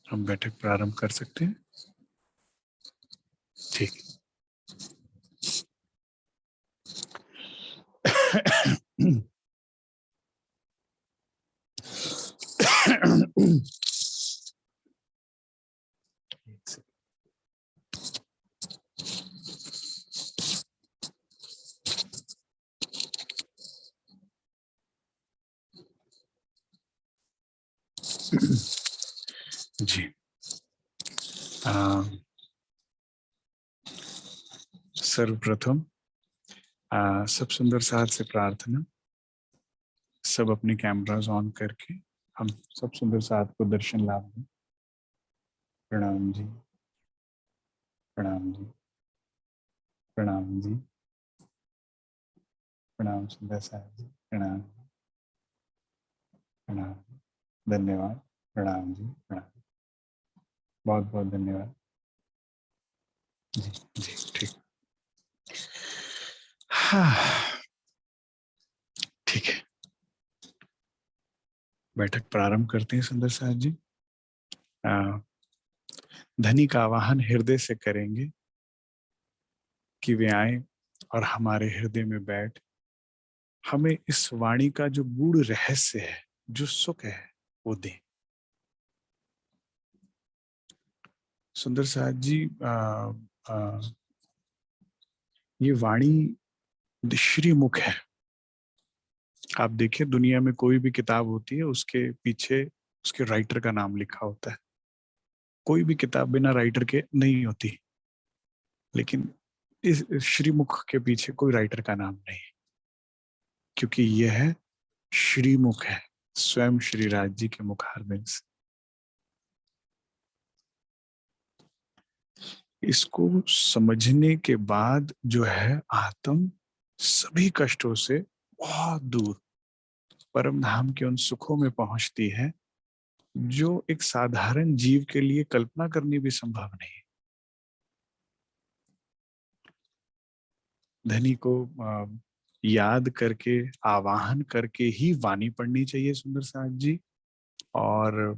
हम बैठक प्रारंभ कर सकते हैं। ठीक। जी। सर्वप्रथम सब सुंदर साथ से प्रार्थना, सब अपने कैमरास ऑन करके हम सब सुंदर साथ को दर्शन लाभ दें। प्रणाम जी, प्रणाम जी, प्रणाम जी, प्रणाम सुंदर साथ जी, प्रणाम, प्रणाम, धन्यवाद, प्रणाम जी, प्रणाम, बहुत बहुत धन्यवाद जी। जी ठीक। हाँ, ठीक है, बैठक प्रारंभ करते हैं सुंदर साथ जी। धनी का आवाहन हृदय से करेंगे कि वे आए और हमारे हृदय में बैठ हमें इस वाणी का जो गूढ़ रहस्य है, जो सुख है, वो दें। सुंदर साथ जी, ये वाणी श्रीमुख है। आप देखिए, दुनिया में कोई भी किताब होती है, उसके पीछे उसके राइटर का नाम लिखा होता है। कोई भी किताब बिना राइटर के नहीं होती, लेकिन इस श्रीमुख के पीछे कोई राइटर का नाम नहीं, क्योंकि यह है श्रीमुख है, स्वयं श्री राज जी के मुखारबिंद से। इसको समझने के बाद जो है, आत्म सभी कष्टों से बहुत दूर परम धाम के उन सुखों में पहुंचती है जो एक साधारण जीव के लिए कल्पना करनी भी संभव नहीं है। धनी को याद करके, आवाहन करके ही वाणी पढ़नी चाहिए सुंदर साथ जी, और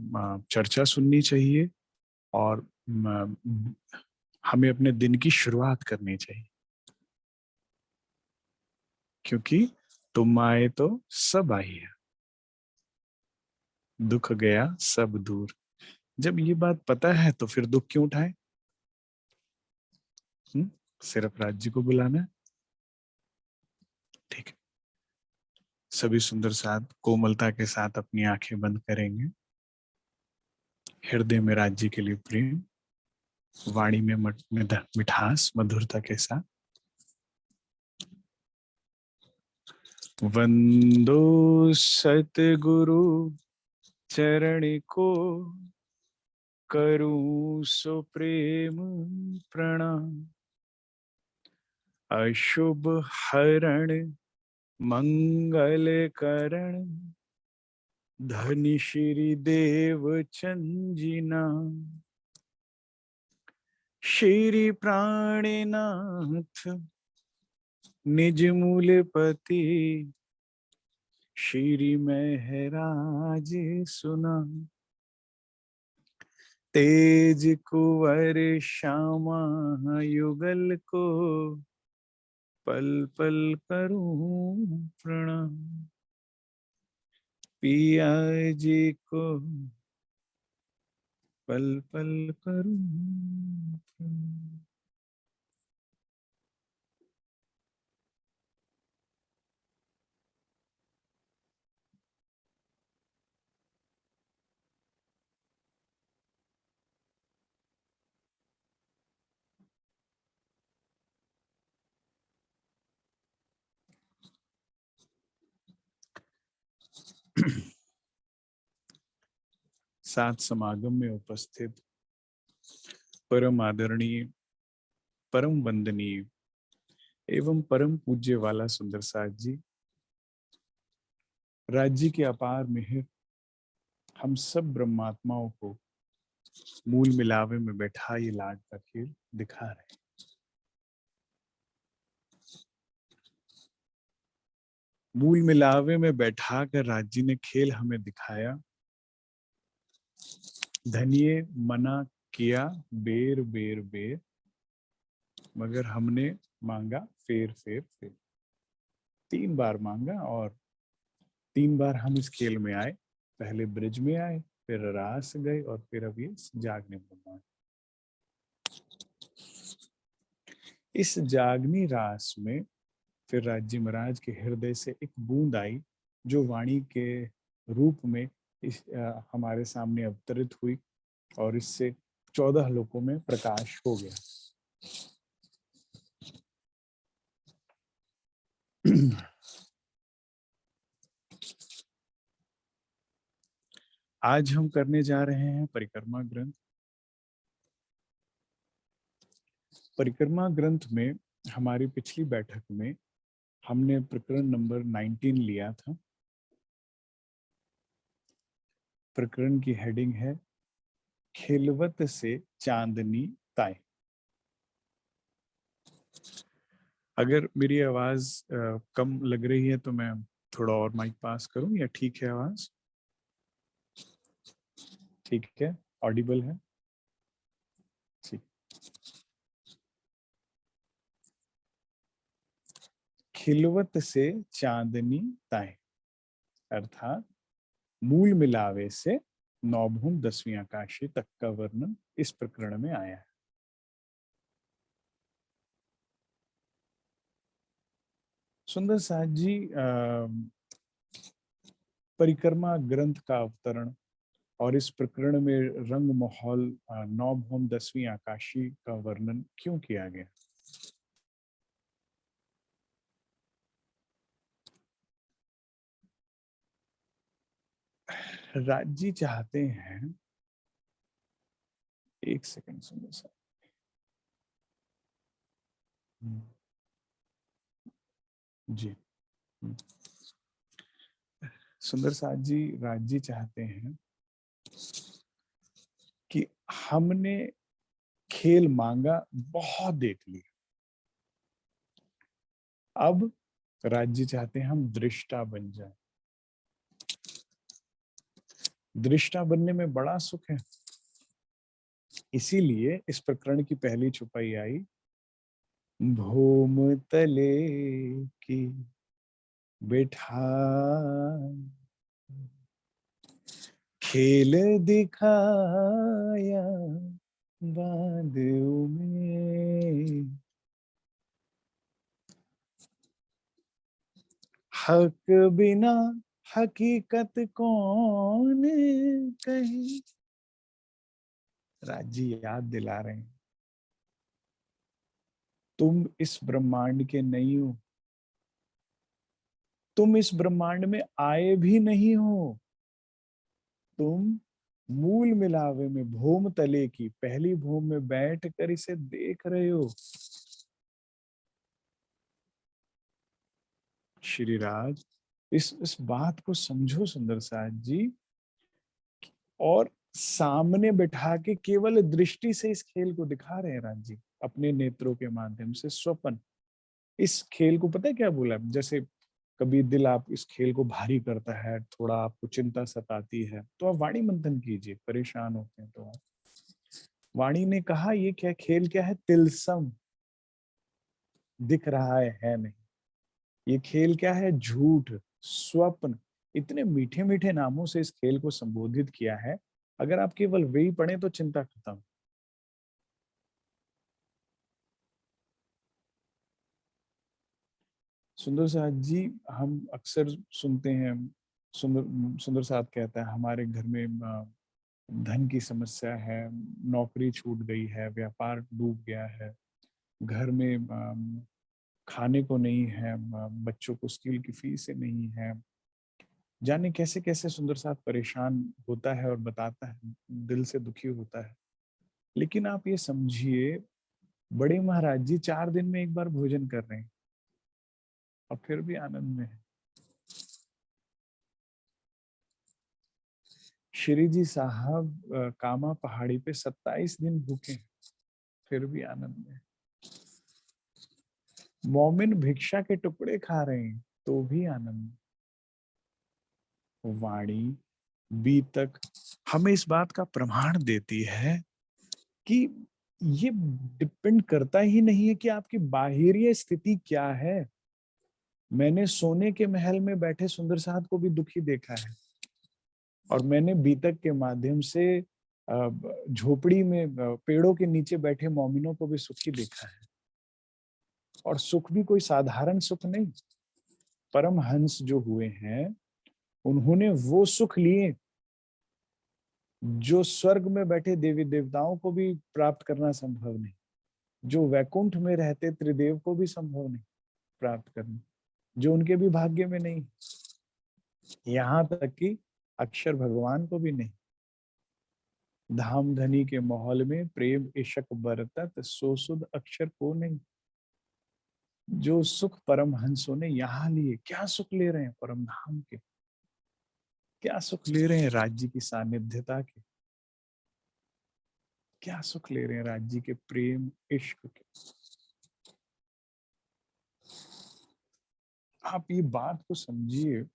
चर्चा सुननी चाहिए, और हमें अपने दिन की शुरुआत करनी चाहिए, क्योंकि तुम आए तो सब आई है, दुख गया सब दूर। जब ये बात पता है तो फिर दुख क्यों उठाए? सिर्फ राज्य को बुलाना है। ठीक है, सभी सुंदर साथ कोमलता के साथ अपनी आंखें बंद करेंगे। हृदय में राज्य के लिए प्रेम, वाणी में मिठास, मधुरता के साथ। वंदो सतगुरु चरण को, करूं सो प्रेम प्रणाम। अशुभ हरण मंगल करण, धनी श्री देव चंजिना। श्री प्राणनाथ निज मूलपति, श्री महराज सुना। तेज कुंवर श्यामा युगल को, पल पल करूं प्रणाम। पिया जी को पल पल करूं प्रणाम। साथ समागम में उपस्थित परम आदरणीय, परम वंदनीय एवं परम पूज्य वाला सुंदर साथ जी, राज्य की अपार मेहर हम सब ब्रह्मात्माओं को मूल मिलावे में बैठा ये लाड का खेल दिखा रहे हैं। मूल मिलावे में बैठा कर राज्य ने खेल हमें दिखाया, धनिये मना किया बेर बेर बेर, मगर हमने मांगा फेर फेर फेर। 3 बार मांगा और 3 बार हम इस खेल में आए। पहले ब्रिज में आए, फिर रास गए और फिर अब ये जागने में आए। इस जागनी रास में फिर राज्य महाराज के हृदय से एक बूंद आई, जो वाणी के रूप में हमारे सामने अवतरित हुई और इससे 14 लोकों में प्रकाश हो गया। आज हम करने जा रहे हैं परिक्रमा ग्रंथ। परिक्रमा ग्रंथ में हमारी पिछली बैठक में हमने प्रकरण नंबर 19 लिया था। प्रकरण की हेडिंग है खिलवत से चांदनी ताय। अगर मेरी आवाज कम लग रही है तो मैं थोड़ा और माइक पास करूं या ठीक है आवाज? ठीक है, ऑडिबल है? ठीक। खिलवत से चांदनी ताय अर्थात मूल मिलावे से नौभूम 10वीं आकाशी तक का वर्णन इस प्रकरण में आया है। सुंदर साथ जी परिक्रमा ग्रंथ का अवतरण और इस प्रकरण में रंग माहौल नौभौम 10वीं आकाशी का वर्णन क्यों किया गया? राज्य चाहते हैं, एक सेकंड सुंदर साथ जी। सुंदर साथ जी राज्य चाहते हैं कि हमने खेल मांगा, बहुत देख लिया, अब राज्य चाहते हैं हम दृष्टा बन जाए। दृष्टा बनने में बड़ा सुख है, इसीलिए इस प्रकरण की पहली छुपाई आई, भूम तले की बैठा खेल दिखाया बादलों में, हक बिना हकीकत कौन कहे। राज्य याद दिला रहे हैं, तुम इस ब्रह्मांड के नहीं हो, तुम इस ब्रह्मांड में आए भी नहीं हो, तुम मूल मिलावे में भूम तले की पहली भूम में बैठ कर इसे देख रहे हो। श्री राज इस बात को समझो सुंदर साथ जी, और सामने बैठा के केवल दृष्टि से इस खेल को दिखा रहे हैं राज जी, अपने नेत्रों के माध्यम से स्वप्न। इस खेल को पता है क्या बोला, जैसे कभी दिल आप इस खेल को भारी करता है, थोड़ा आपको चिंता सताती है, तो आप वाणी मंथन कीजिए। परेशान होते हैं तो आप, वाणी ने कहा ये क्या खेल क्या है, तिलसम, दिख रहा है नहीं। ये खेल क्या है, झूठ, स्वप्न। इतने मीठे मीठे नामों से इस खेल को संबोधित किया है, अगर आप केवल वही पढ़े तो चिंता खत्म। सुंदर साथ जी हम अक्सर सुनते हैं, सुंदर सुंदर साथ कहता है हमारे घर में धन की समस्या है, नौकरी छूट गई है, व्यापार डूब गया है, घर में खाने को नहीं है, बच्चों को स्कूल की फीस नहीं है, जाने कैसे कैसे सुंदर साथ परेशान होता है और बताता है, दिल से दुखी होता है। लेकिन आप ये समझिए, बड़े महाराज जी 4 दिन में एक बार भोजन कर रहे हैं और फिर भी आनंद में है। श्री जी साहब कामा पहाड़ी पे 27 दिन भूखे हैं, फिर भी आनंद में। मोमिन भिक्षा के टुकड़े खा रहे हैं तो भी आनंद में। वाणी बी तक हमें इस बात का प्रमाण देती है कि ये डिपेंड करता ही नहीं है कि आपकी बाहरी स्थिति क्या है। मैंने सोने के महल में बैठे सुंदर साहब को भी दुखी देखा है, और मैंने बीतक के माध्यम से झोपड़ी में पेड़ों के नीचे बैठे मोमिनों को भी सुखी देखा है। और सुख भी कोई साधारण सुख नहीं। परम हंस जो हुए हैं उन्होंने वो सुख लिए जो स्वर्ग में बैठे देवी देवताओं को भी प्राप्त करना संभव नहीं, जो वैकुंठ में रहते त्रिदेव को भी संभव नहीं प्राप्त करना, जो उनके भी भाग्य में नहीं, यहाँ तक कि अक्षर भगवान को भी नहीं। धाम धनी के माहौल में प्रेम इशक बरतत सो सुध अक्षर को नहीं। जो सुख परम हंसों ने यहाँ लिए, क्या सुख ले रहे हैं परम धाम के, क्या सुख ले रहे हैं राज्य की सानिध्यता के, क्या सुख ले रहे हैं राज्य के प्रेम इश्क के। आप ये बात को समझिए।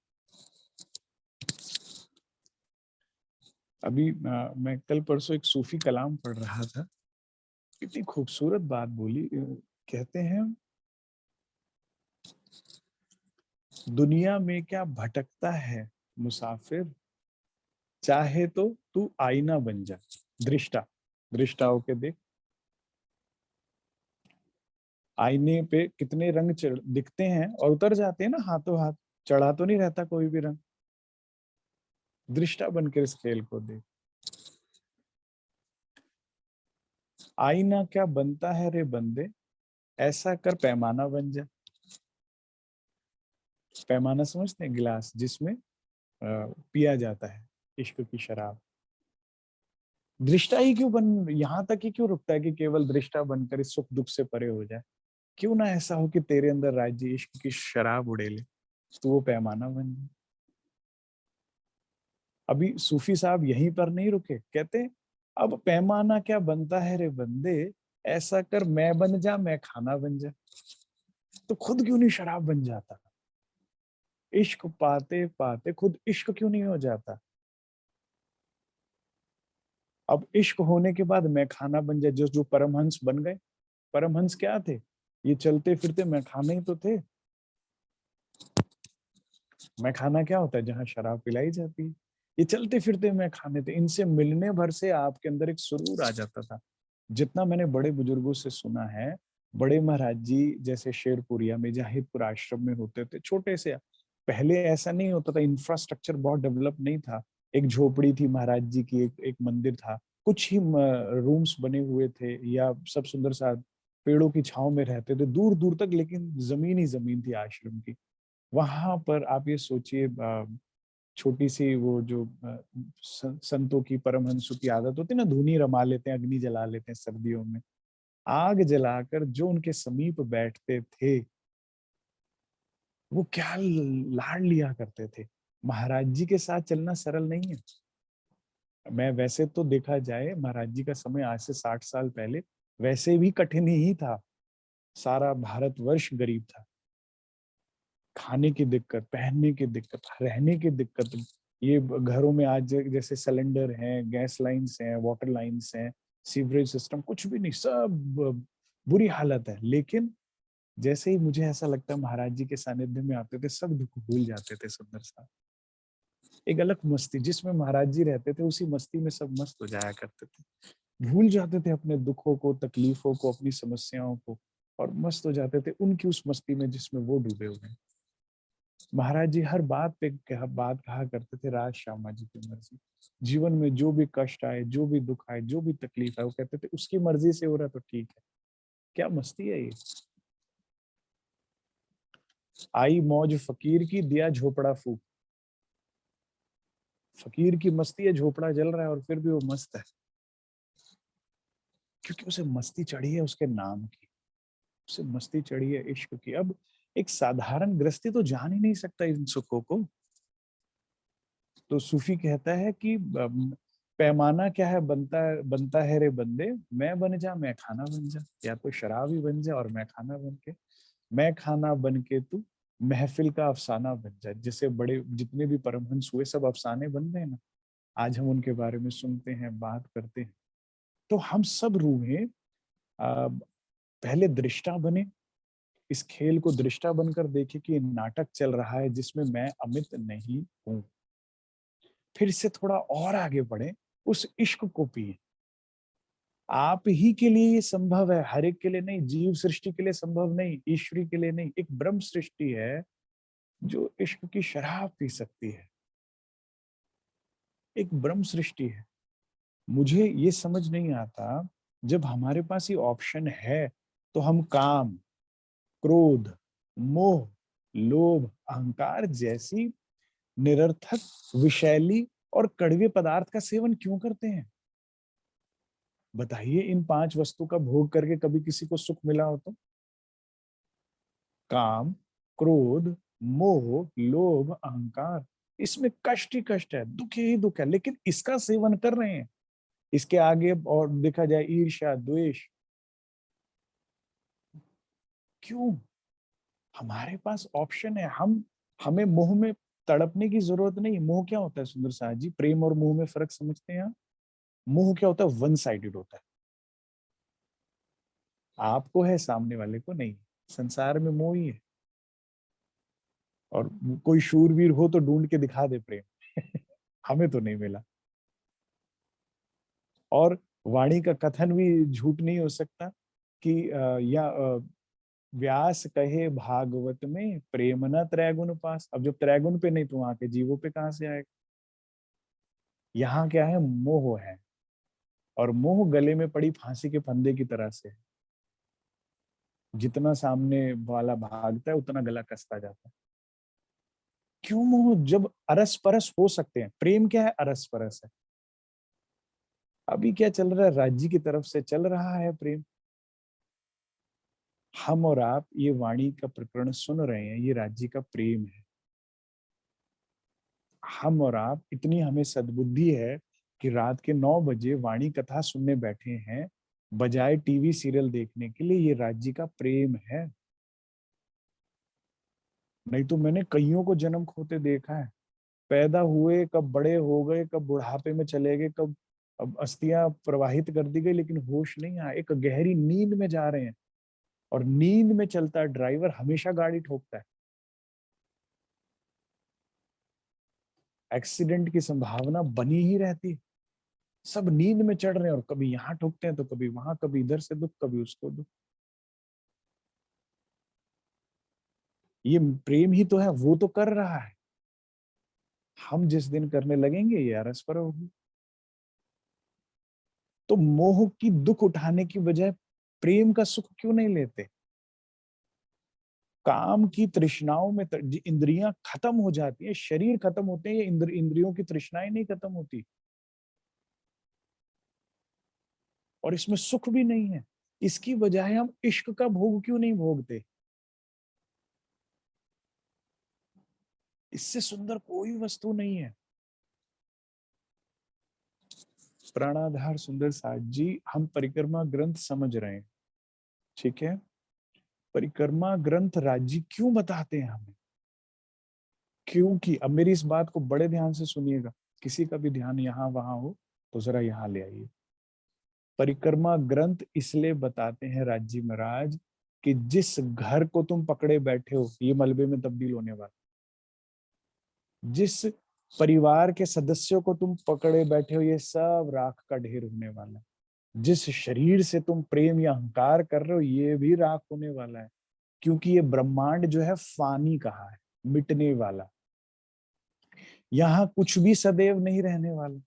अभी मैं कल परसों एक सूफी कलाम पढ़ रहा था, कितनी खूबसूरत बात बोली। कहते हैं दुनिया में क्या भटकता है मुसाफिर, चाहे तो तू आईना बन जा। दृष्टा, दृष्टा होके देख, आईने पे कितने रंग दिखते हैं और उतर जाते हैं ना हाथों हाथ, चढ़ा तो नहीं रहता कोई भी रंग। दृष्टा बनकर इस खेल को देख। आईना क्या बनता है रे बंदे, ऐसा कर पैमाना बन जा। पैमाना समझते हैं, गिलास जिसमें पिया जाता है इश्क की शराब। दृष्टा ही क्यों बन, यहाँ तक ही क्यों रुकता है कि केवल दृष्टा बनकर इस सुख दुख से परे हो जाए। क्यों ना ऐसा हो कि तेरे अंदर राज्य इश्क की शराब उड़ेले, तो वो पैमाना बन जाए। अभी सूफी साहब यहीं पर नहीं रुके, कहते अब पैमाना क्या बनता है रे बंदे, ऐसा कर मैं बन जा, मैं खाना बन जा। तो खुद क्यों नहीं शराब बन जाता, इश्क पाते पाते खुद इश्क क्यों नहीं हो जाता। अब इश्क होने के बाद मैं खाना बन जाए, जो जो परमहंस बन गए। परमहंस क्या थे, ये चलते फिरते मैं खाने ही तो थे। मैं खाना क्या होता है, जहाँ शराब पिलाई जाती है। ये चलते फिरते मैं खाने थे, इनसे मिलने भर से आपके अंदर एक सुरूर आ जाता था। जितना मैंने बड़े बुजुर्गों से सुना है, बड़े महाराज जी जैसे शेरपुरिया में जाहिदपुर आश्रम में होते थे, छोटे से, पहले ऐसा नहीं होता था, इंफ्रास्ट्रक्चर बहुत डेवलप नहीं था। एक झोपड़ी थी महाराज जी की, एक मंदिर था, कुछ ही रूम्स बने हुए थे, या सब सुंदर सा पेड़ों की छांव में रहते थे दूर दूर तक, लेकिन जमीन ही जमीन थी आश्रम की। वहां पर आप ये सोचिए, छोटी सी वो जो संतों की परमहंसों की आदत होती है ना, धूनी रमा लेते हैं, अग्नि जला लेते हैं सर्दियों में, आग जलाकर जो उनके समीप बैठते थे वो क्या लाड़ लिया करते थे। महाराज जी के साथ चलना सरल नहीं है। मैं वैसे तो देखा जाए महाराज जी का समय आज से 60 साल पहले वैसे भी कठिन ही था। सारा भारतवर्ष गरीब था, खाने की दिक्कत, पहनने की दिक्कत, रहने की दिक्कत। ये घरों में आज जैसे सिलेंडर हैं, गैस लाइन्स हैं, वाटर लाइन्स हैं, सीवरेज सिस्टम कुछ भी नहीं, सब बुरी हालत है। लेकिन जैसे ही मुझे ऐसा लगता है महाराज जी के सानिध्य में आते थे, सब दुख भूल जाते थे। सुंदर सा एक अलग मस्ती, जिसमें महाराज जी रहते थे उसी मस्ती में सब मस्त हो जाया करते थे, भूल जाते थे अपने दुखों को, तकलीफों को, अपनी समस्याओं को, और मस्त हो जाते थे उनकी उस मस्ती में जिसमें वो डूबे हुए हैं। महाराज जी हर बात पे बात कहा करते थे, राज श्यामा जी की मर्जी। जीवन में जो भी कष्ट आए, जो भी दुख आए, जो भी तकलीफ आए, वो कहते थे उसकी मर्जी से हो रहा तो ठीक है। क्या मस्ती है ये। आई मौज फकीर की, दिया झोपड़ा फूक। फकीर की मस्ती है, झोपड़ा जल रहा है और फिर भी वो मस्त है, क्योंकि उसे मस्ती चढ़ी है उसके नाम की, उसे मस्ती चढ़ी है इश्क की। अब एक साधारण गृहस्थी तो जान ही नहीं सकता इन सुखों को। तो सूफी कहता है कि पैमाना क्या है, बनता है रे बंदे, मैं बन जा, मैं खाना बन जा। या तो शराब ही बन जा और मैं खाना बन के, मैं खाना बन के तू महफिल का अफसाना बन जा। जैसे बड़े जितने भी परमहंस हुए सब अफसाने बन गए ना, आज हम उनके बारे में सुनते हैं, बात करते हैं। तो हम सब रूहें पहले दृष्टा बने, इस खेल को दृष्टा बनकर देखे कि नाटक चल रहा है जिसमें मैं अमित नहीं हूं। फिर से थोड़ा और आगे बढ़े, उस इश्क को पिए। आप ही के लिए ये संभव है, हर एक के लिए नहीं। जीव सृष्टि के लिए संभव नहीं, ईश्वरी के लिए नहीं। एक ब्रह्म सृष्टि है जो इश्क की शराब पी सकती है। एक ब्रह्म सृष्टि है। मुझे ये समझ नहीं आता, जब हमारे पास ये ऑप्शन है तो हम काम, क्रोध, मोह, लोभ, अहंकार जैसी निरर्थक, विषैली और कड़वे पदार्थ का सेवन क्यों करते हैं? बताइए, इन 5 वस्तु का भोग करके कभी किसी को सुख मिला हो तो? काम, क्रोध, मोह, लोभ, अहंकार, इसमें कष्ट ही कष्ट है, दुख ही दुख है, लेकिन इसका सेवन कर रहे हैं। इसके आगे और देखा जाए ईर्ष्या, द्वेष, क्यों? हमारे पास ऑप्शन है। हमें मोह में तड़पने की जरूरत नहीं। मोह क्या होता है सुंदर साहब जी? प्रेम और मोह में फर्क समझते हैं आप? मोह क्या होता है? वन साइडेड होता है। आपको है, सामने वाले को नहीं। संसार में मोह ही है। और कोई शूरवीर हो तो ढूंढ के दिखा दे प्रेम। हमें तो नहीं मिला। और वाणी का कथन भी झूठ नहीं हो सकता कि व्यास कहे भागवत में प्रेम न त्रैगुण पास। अब जब त्रैगुण पे नहीं तो वहां के जीवों पे कहां से आएगा? यहाँ क्या है? मोह है। और मोह गले में पड़ी फांसी के फंदे की तरह से है। जितना सामने वाला भागता है उतना गला कसता जाता है। क्यों मोह, जब अरस परस हो सकते हैं? प्रेम क्या है? अरस परस है। अभी क्या चल रहा है? राज्य की तरफ से चल रहा है प्रेम। हम और आप ये वाणी का प्रकरण सुन रहे हैं, ये राज्य का प्रेम है। हम और आप, इतनी हमें सद्बुद्धि है कि रात के 9 बजे वाणी कथा सुनने बैठे हैं, बजाय टीवी सीरियल देखने के लिए। ये राज्य का प्रेम है। नहीं तो मैंने कईयों को जन्म खोते देखा है। पैदा हुए, कब बड़े हो गए, कब बुढ़ापे में चले गए, कब अब अस्थियां प्रवाहित कर दी गई, लेकिन होश नहीं आया। एक गहरी नींद में जा रहे हैं। और नींद में चलता ड्राइवर हमेशा गाड़ी ठोकता है। एक्सीडेंट की संभावना बनी ही रहती है। सब नींद में चढ़ रहे हैं और कभी यहाँ ठोकते हैं तो कभी वहां, कभी इधर से दुख, कभी उसको दुख। ये प्रेम ही तो है, वो तो कर रहा है। हम जिस दिन करने लगेंगे ये अरसपर होगी। तो मोह की दुख उठाने की बजाय प्रेम का सुख क्यों नहीं लेते? काम की तृष्णाओं में इंद्रियां खत्म हो जाती है, शरीर खत्म होते हैं, ये इंद्रियों की तृष्णाएं नहीं खत्म होती। और इसमें सुख भी नहीं है। इसकी बजाय हम इश्क का भोग क्यों नहीं भोगते? इससे सुंदर कोई वस्तु नहीं है। प्राणाधार सुंदर साथ जी, हम परिक्रमा ग्रंथ समझ रहे हैं, ठीक है? परिक्रमा ग्रंथ राज्य क्यों बताते हैं हमें? क्योंकि, अब मेरी इस बात को बड़े ध्यान से सुनिएगा, किसी का भी ध्यान यहाँ वहां हो तो जरा यहाँ ले आइए। परिक्रमा ग्रंथ इसलिए बताते हैं राज्य महाराज कि जिस घर को तुम पकड़े बैठे हो ये मलबे में तब्दील होने वाला। जिस परिवार के सदस्यों को तुम पकड़े बैठे हो ये सब राख का ढेर होने वाला है। जिस शरीर से तुम प्रेम या अहंकार कर रहे हो ये भी राख होने वाला है। क्योंकि ये ब्रह्मांड जो है फानी कहा है, मिटने वाला। यहाँ कुछ भी सदैव नहीं रहने वाला।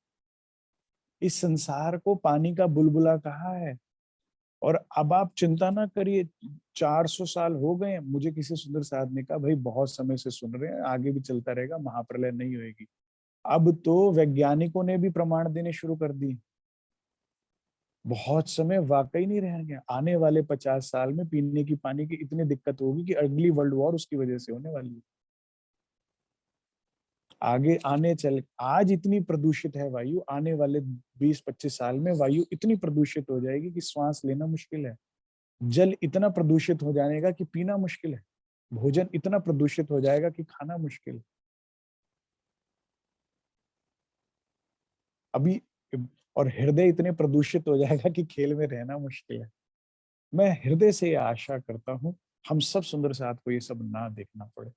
इस संसार को पानी का बुलबुला कहा है। और अब आप चिंता ना करिए, 400 साल हो गए। मुझे किसी सुंदर साहब ने कहा, भाई बहुत समय से सुन रहे हैं, आगे भी चलता रहेगा, महाप्रलय नहीं होगी। अब तो वैज्ञानिकों ने भी प्रमाण देने शुरू कर दिए। बहुत समय वाकई नहीं रहेंगे। आने वाले 50 साल में पीने की पानी की इतनी दिक्कत होगी कि अगली वर्ल्ड वॉर उसकी वजह से होने वाली है। आगे आने चल, आज इतनी प्रदूषित है वायु, आने वाले 20-25 साल में वायु इतनी प्रदूषित हो जाएगी कि श्वास लेना मुश्किल है। जल इतना प्रदूषित हो जाएगा कि पीना मुश्किल है। भोजन इतना प्रदूषित हो जाएगा कि खाना मुश्किल है। अभी और हृदय इतने प्रदूषित हो जाएगा कि खेल में रहना मुश्किल है। मैं हृदय से आशा करता हूं हम सब सुंदर साथ को ये सब ना देखना पड़े,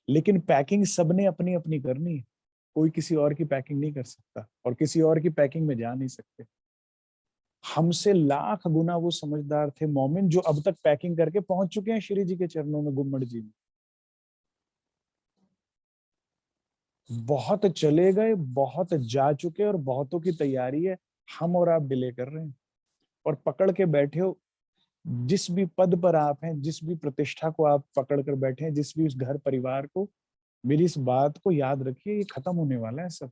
लेकिन पैकिंग सबने अपनी अपनी करनी है। कोई किसी और की पैकिंग नहीं कर सकता और किसी और की पैकिंग में जा नहीं सकते। हमसे लाख गुना वो समझदार थे मोमिन जो अब तक पैकिंग करके पहुंच चुके हैं श्री जी के चरणों में, गुम्मट जी में। बहुत चले गए, बहुत जा चुके और बहुतों की तैयारी है। हम और आप डिले कर रहे हैं और पकड़ के बैठे हो। जिस भी पद पर आप हैं, जिस भी प्रतिष्ठा को आप पकड़ कर बैठे हैं, जिस भी उस घर परिवार को, मेरी इस बात को याद रखिए, ये खत्म होने वाला है सब।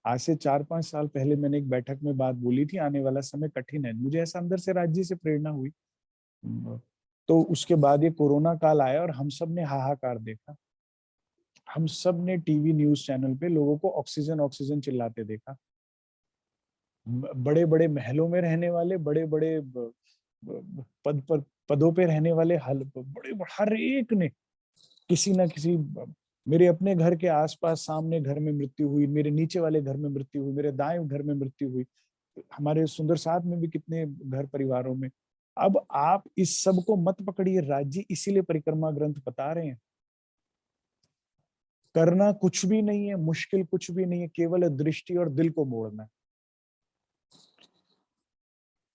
आज से 4-5 साल पहले मैंने एक बैठक में बात बोली थी, आने वाला समय कठिन है। मुझे ऐसा अंदर से राज्य से प्रेरणा हुई। तो उसके बाद ये कोरोना काल आया और हम सब ने हाहाकार देखा। हम सब ने टीवी न्यूज चैनल पे लोगों को ऑक्सीजन ऑक्सीजन चिल्लाते देखा। बड़े बड़े महलों में रहने वाले, बड़े बड़े पद पर पदों पे रहने वाले, हल बड़े हर एक ने किसी ना किसी, मेरे अपने घर के आसपास सामने घर में मृत्यु हुई, मेरे नीचे वाले घर में मृत्यु हुई, मेरे दाएं घर में मृत्यु हुई, हमारे सुंदर साथ में भी कितने घर परिवारों में। अब आप इस सब को मत पकड़िए, राज्य इसीलिए परिक्रमा ग्रंथ बता रहे हैं। करना कुछ भी नहीं है, मुश्किल कुछ भी नहीं है, केवल दृष्टि और दिल को मोड़ना है।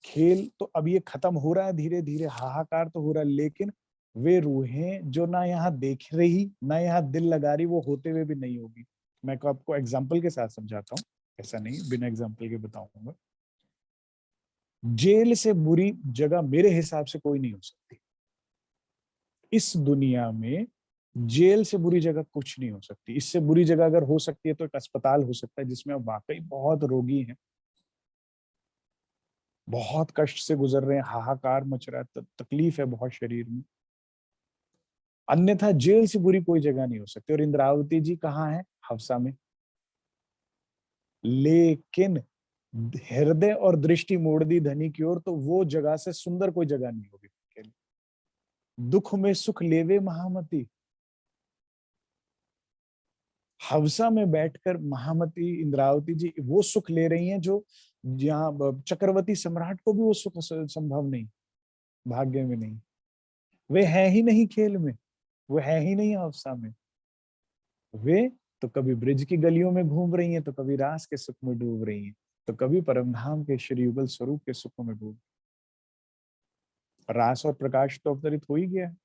खेल तो अब ये खत्म हो रहा है धीरे धीरे, हाहाकार तो हो रहा है, लेकिन वे रूहें जो ना यहाँ देख रही ना यहाँ दिल लगा रही, वो होते हुए भी नहीं होगी। मैं आपको एग्जाम्पल के साथ समझाता हूँ, ऐसा नहीं बिना एग्जाम्पल के बताऊंगा। जेल से बुरी जगह मेरे हिसाब से कोई नहीं हो सकती इस दुनिया में। जेल से बुरी जगह कुछ नहीं हो सकती। इससे बुरी जगह अगर हो सकती है तो एक अस्पताल हो सकता है जिसमें आप वाकई बहुत रोगी हैं, बहुत कष्ट से गुजर रहे हैं, हाहाकार मच रहा है, तकलीफ है बहुत शरीर में। अन्यथा जेल से बुरी कोई जगह नहीं हो सकती। और इंद्रावती जी कहाँ है? हवसा में। लेकिन हृदय और दृष्टि मोड़ दी धनी की ओर, तो वो जगह से सुंदर कोई जगह नहीं होगी। दुख में सुख लेवे महामती। हवसा में बैठकर महामती इंद्रावती जी वो सुख ले रही हैं जो जहाँ चक्रवर्ती सम्राट को भी वो सुख संभव नहीं, भाग्य में नहीं। वे है ही नहीं खेल में, वो है ही नहीं हवसा में। वे तो कभी ब्रिज की गलियों में घूम रही हैं, तो कभी रास के सुख में डूब रही हैं, तो कभी परमधाम के श्री युगल स्वरूप के सुखों में डूब। रास और प्रकाश तो अवतरित हो ही गया है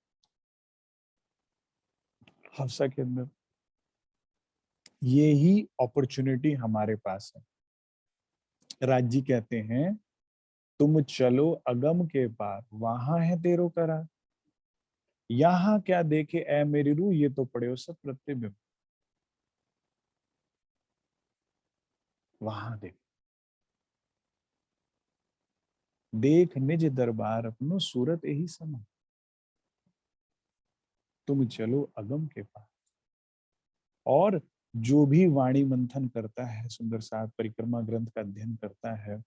हवसा के अंदर। ये ही अपॉर्चुनिटी हमारे पास है। राज जी कहते हैं तुम चलो अगम के पार, वहां है तेरो करार। यहाँ क्या देखे ऐ मेरी रूह, ये तो पड़े हो सब प्रतिबिंब। वहां देख, देख निज दरबार अपनो, सूरत यही समा। तुम चलो अगम के पार। और जो भी वाणी मंथन करता है, सुंदर साथ परिक्रमा ग्रंथ का अध्ययन करता है,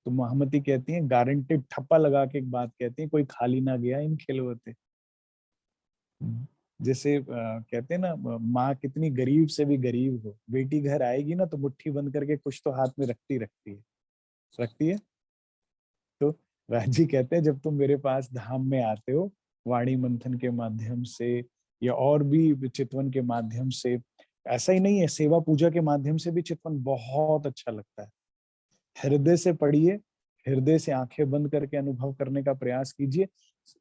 तो महामती कहती हैं, गारंटेड ठप्पा लगा के एक बात कहती हैं, कोई खाली ना गया इन खिलवते। जैसे कहते हैं ना, माँ कितनी गरीब से भी गरीब हो, बेटी घर आएगी ना तो मुट्ठी बंद करके कुछ तो हाथ में रखती रखती है, रखती है। तो राजी कहते हैं जब तुम मेरे पास धाम में आते हो, वाणी मंथन के माध्यम से या और भी चितवन के माध्यम से, ऐसा ही नहीं है, सेवा पूजा के माध्यम से भी चितवन बहुत अच्छा लगता है। हृदय से पढ़िए, हृदय से आंखें बंद करके अनुभव करने का प्रयास कीजिए।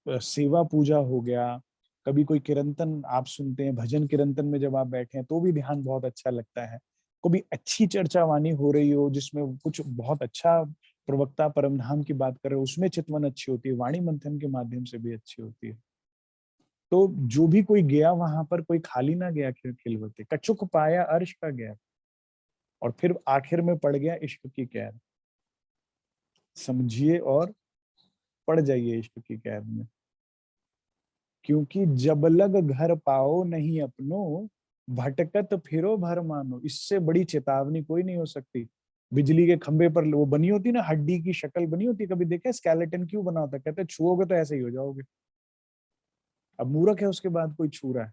सेवा पूजा हो गया, कभी कोई कीर्तन आप सुनते हैं, भजन कीर्तन में जब आप बैठे हैं तो भी ध्यान बहुत अच्छा लगता है। कभी अच्छी चर्चा वाणी हो रही हो जिसमें कुछ बहुत अच्छा प्रवक्ता परमधाम की बात कर रहे हो, उसमें चितवन अच्छी होती है, वाणी मंथन के माध्यम से भी अच्छी होती है। तो जो भी कोई गया वहां पर, कोई खाली ना गया खिलवते, कछुक पाया अर्श का गया, और फिर आखिर में पड़ गया इश्क की कैद। समझिए और पड़ जाइए इश्क की कैद में। क्योंकि जब लग घर पाओ नहीं अपनो, भटकत फिरो भर मानो। इससे बड़ी चेतावनी कोई नहीं हो सकती। बिजली के खंभे पर वो बनी होती ना, हड्डी की शक्ल बनी होती, कभी देखा स्केलेटन क्यों बना होता है? कहते छुओगे तो ऐसे ही हो जाओगे। अब मूर्ख है उसके बाद कोई छू रहा है।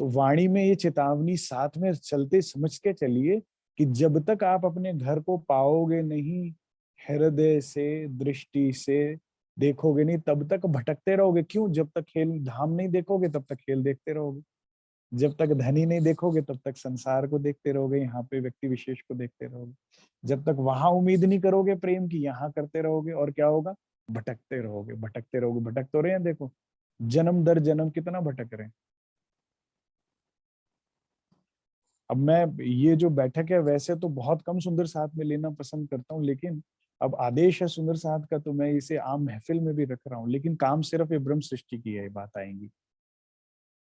तो वाणी में ये चेतावनी साथ में चलते समझ के चलिए कि जब तक आप अपने घर को पाओगे नहीं, हृदय से, दृष्टि से देखोगे नहीं, तब तक भटकते रहोगे। क्यों? जब तक खेल धाम नहीं देखोगे तब तक खेल देखते रहोगे, जब तक धनी नहीं देखोगे तब तक संसार को देखते रहोगे, यहाँ पे व्यक्ति विशेष को देखते रहोगे, जब तक वहां उम्मीद नहीं करोगे प्रेम की, यहाँ करते रहोगे, और क्या होगा? भटकते रहोगे, भटकते रहोगे। भटक तो रहे हैं, देखो जन्म दर जन्म कितना भटक रहे हैं। अब मैं ये जो बैठक है वैसे तो बहुत कम सुंदर साथ में लेना पसंद करता हूँ, लेकिन अब आदेश है सुंदर साथ का तो मैं इसे आम महफिल में भी रख रहा हूँ। लेकिन काम सिर्फ ये ब्रह्म सृष्टि की है, ये बात आएंगी,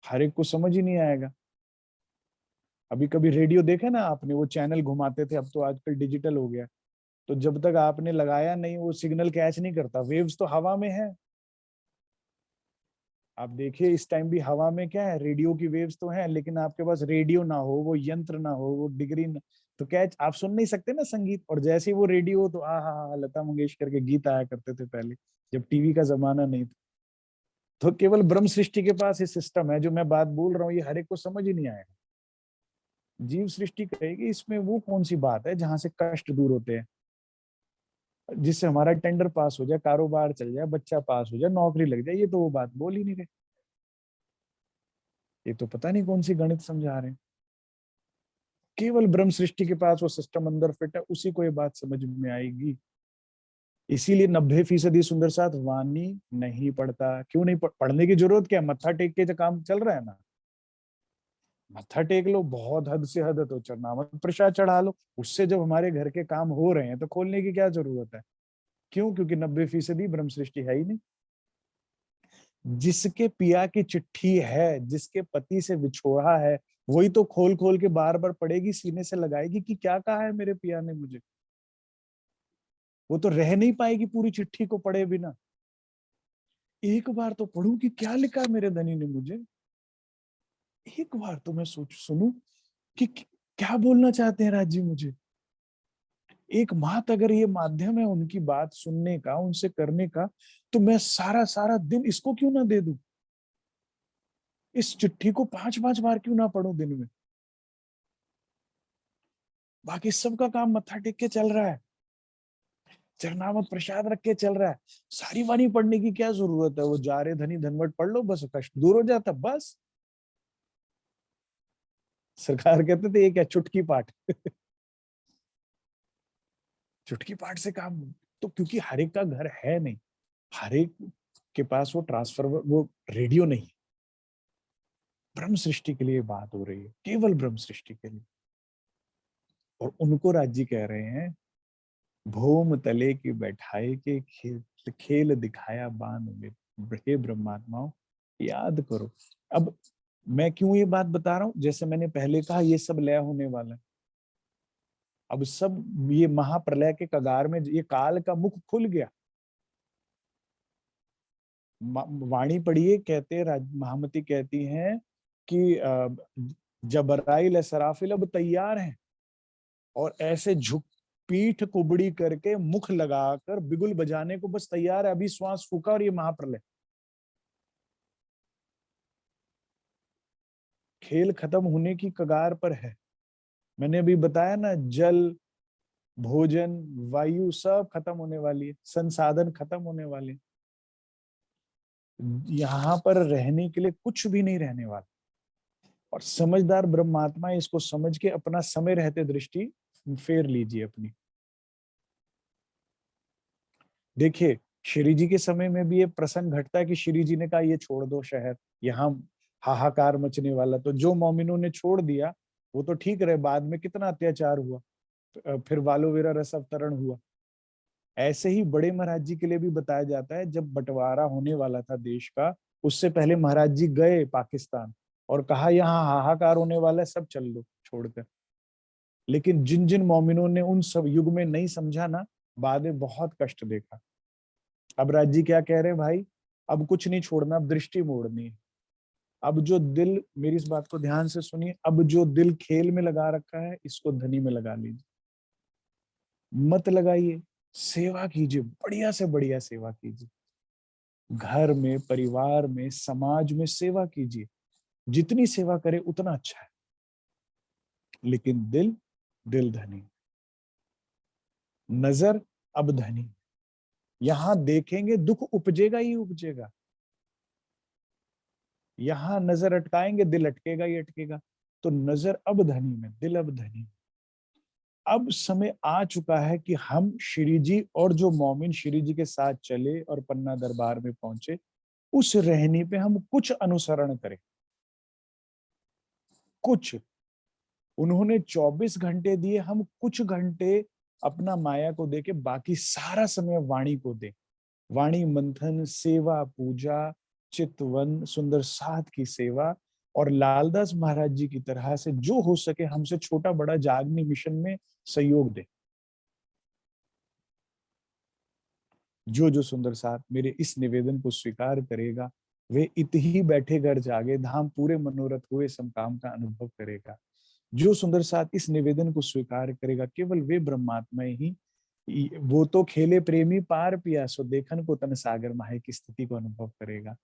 हर एक को समझ ही नहीं आएगा। अभी कभी रेडियो देखे ना आपने, वो चैनल घुमाते थे, अब तो आजकल डिजिटल हो गया, तो जब तक आपने लगाया नहीं वो सिग्नल कैच नहीं करता, वेव्स तो हवा में है। आप देखिए इस टाइम भी हवा में क्या है, रेडियो की वेव्स तो हैं, लेकिन आपके पास रेडियो ना हो, वो यंत्र ना हो, वो डिग्री ना, तो कैच आप सुन नहीं सकते ना संगीत। और जैसे ही वो रेडियो हो तो हा लता मंगेशकर के गीत आया करते थे पहले, जब टीवी का जमाना नहीं था। तो केवल ब्रह्म सृष्टि के पास ये सिस्टम है, जो मैं बात बोल रहा हूँ ये हर एक को समझ ही नहीं आएगा। जीव सृष्टि कहेगी इसमें वो कौन सी बात है जहां से कष्ट दूर होते हैं, जिससे हमारा टेंडर पास हो जाए, कारोबार चल जाए, बच्चा पास हो जाए, नौकरी लग जाए, ये तो वो बात बोल ही नहीं रहे। ये तो पता नहीं कौन सी गणित समझा रहे हैं। केवल ब्रह्म सृष्टि के पास वो सिस्टम अंदर फिट है, उसी को ये बात समझ में आएगी। इसीलिए 90% सुंदर साथ वाणी नहीं पढ़ता। क्यों नहीं पढ़ने की जरूरत क्या है? मत्था टेक के जो काम चल रहा है ना, मत्था टेक लो, बहुत हद से हद है तो चरणामत प्रसाद चढ़ा लो, उससे जब हमारे घर के काम हो रहे हैं तो खोलने की क्या जरूरत है? क्यों? क्योंकि 90% ब्रह्म सृष्टि है ही नहीं। जिसके पिया की चिट्ठी है, जिसके पति से विछोड़ा है, वही तो खोल खोल के बार बार पढ़ेगी, सीने से लगाएगी कि क्या कहा है मेरे पिया ने मुझे। वो तो रह नहीं पाएगी पूरी चिट्ठी को पढ़े बिना। एक बार तो पढ़ूं कि क्या लिखा है मेरे धनी ने मुझे, एक बार तो मैं सोच सुनूं कि क्या बोलना चाहते हैं राज जी मुझे। एक मात अगर ये माध्यम है उनकी बात सुनने का, उनसे करने का, तो मैं सारा सारा दिन इसको क्यों ना दे दूं? इस चिट्ठी को 5-5 बार क्यों ना पढूं दिन में? बाकी सबका काम मत्था टेक के चल रहा है, चरणामत प्रसाद रख के चल रहा है, सारी वाणी पढ़ने की क्या जरूरत है? वो जा रहे धनी धनवट पढ़ लो, बस कष्ट दूर हो जाता, बस। सरकार कहते थे ये क्या चुटकी पाठ चुटकी पाठ से काम, तो क्योंकि हर एक का घर है नहीं, हर एक के पास वो ट्रांसफर, वो रेडियो नहीं। ब्रह्म सृष्टि के लिए बात हो रही है, केवल ब्रह्म सृष्टि के लिए। और उनको राज्य कह रहे हैं, भूम तले की बैठाए के खेल खेल दिखाया बान में, हे ब्रह्मात्माओं याद करो। अब मैं क्यों ये बात बता रहा हूं? जैसे मैंने पहले कहा, ये सब लय होने वाला है। अब सब ये महाप्रलय के कगार में ये काल का मुख खुल गया। वाणी पढ़िए, कहते महामती कहती हैं कि जबराइल सराफिल अब तैयार हैं, और ऐसे झुक पीठ कुबड़ी करके मुख लगाकर बिगुल बजाने को बस तैयार है। अभी श्वास फूका और ये महाप्रलय, खेल खत्म होने की कगार पर है। मैंने अभी बताया ना, जल, भोजन, वायु सब खत्म होने वाली है, संसाधन खत्म होने वाले, यहाँ पर रहने के लिए कुछ भी नहीं रहने वाला। और समझदार ब्रह्मात्मा इसको समझ के अपना समय रहते दृष्टि फेर लीजिए अपनी। देखिए श्री जी के समय में भी ये प्रसंग घटता है कि श्री जी ने कहा ये छोड़ दो शहर, यहाँ हाहाकार मचने वाला। तो जो मोमिनों ने छोड़ दिया वो तो ठीक रहे, बाद में कितना अत्याचार हुआ, फिर वालोवेरा रस अवतरण हुआ। ऐसे ही बड़े महाराज जी के लिए भी बताया जाता है, जब बंटवारा होने वाला था देश का, उससे पहले महाराज जी गए पाकिस्तान और कहा यहाँ हाहाकार होने वाला है, सब चल लो छोड़कर। लेकिन जिन जिन मोमिनों ने उन सब युग में नहीं समझा ना, बाद में बहुत कष्ट देखा। अब राज जी क्या कह रहे हैं भाई, अब कुछ नहीं छोड़ना, अब दृष्टि मोड़नी है। अब जो दिल, मेरी इस बात को ध्यान से सुनिए, अब जो दिल खेल में लगा रखा है इसको धनी में लगा लीजिए, मत लगाइए। सेवा कीजिए, बढ़िया से बढ़िया सेवा कीजिए, घर में, परिवार में, समाज में सेवा कीजिए। जितनी सेवा करे उतना अच्छा है, लेकिन दिल धनी, नजर अब धनी। यहां देखेंगे दुख उपजेगा ही उपजेगा, यहां नजर अटकाएंगे दिल अटकेगा ही अटकेगा। तो नजर अब धनी में, दिल अब धनी। अब समय आ चुका है कि हम श्री जी और जो मोमिन श्री जी के साथ चले और पन्ना दरबार में पहुंचे, उस रहनी पे हम कुछ अनुसरण करें। कुछ, उन्होंने 24 घंटे दिए, हम कुछ घंटे अपना माया को देके बाकी सारा समय वाणी को दे। वाणी मंथन, सेवा, पूजा, चितवन, सुंदर साथ की सेवा, और लालदास महाराज जी की तरह से जो हो सके हमसे छोटा बड़ा जागनी मिशन में सहयोग दे। जो जो सुंदर साथ मेरे इस निवेदन को स्वीकार करेगा, वे इत ही बैठे घर जागे, धाम पूरे मनोरथ हुए समकाम का अनुभव करेगा। जो सुंदर साथ इस निवेदन को स्वीकार करेगा, केवल वे ब्रह्मात्मा ही, वो तो खेले प्रेमी पार पिया, सो देखन को तन सागर माहे की स्थिति को अनुभव करेगा।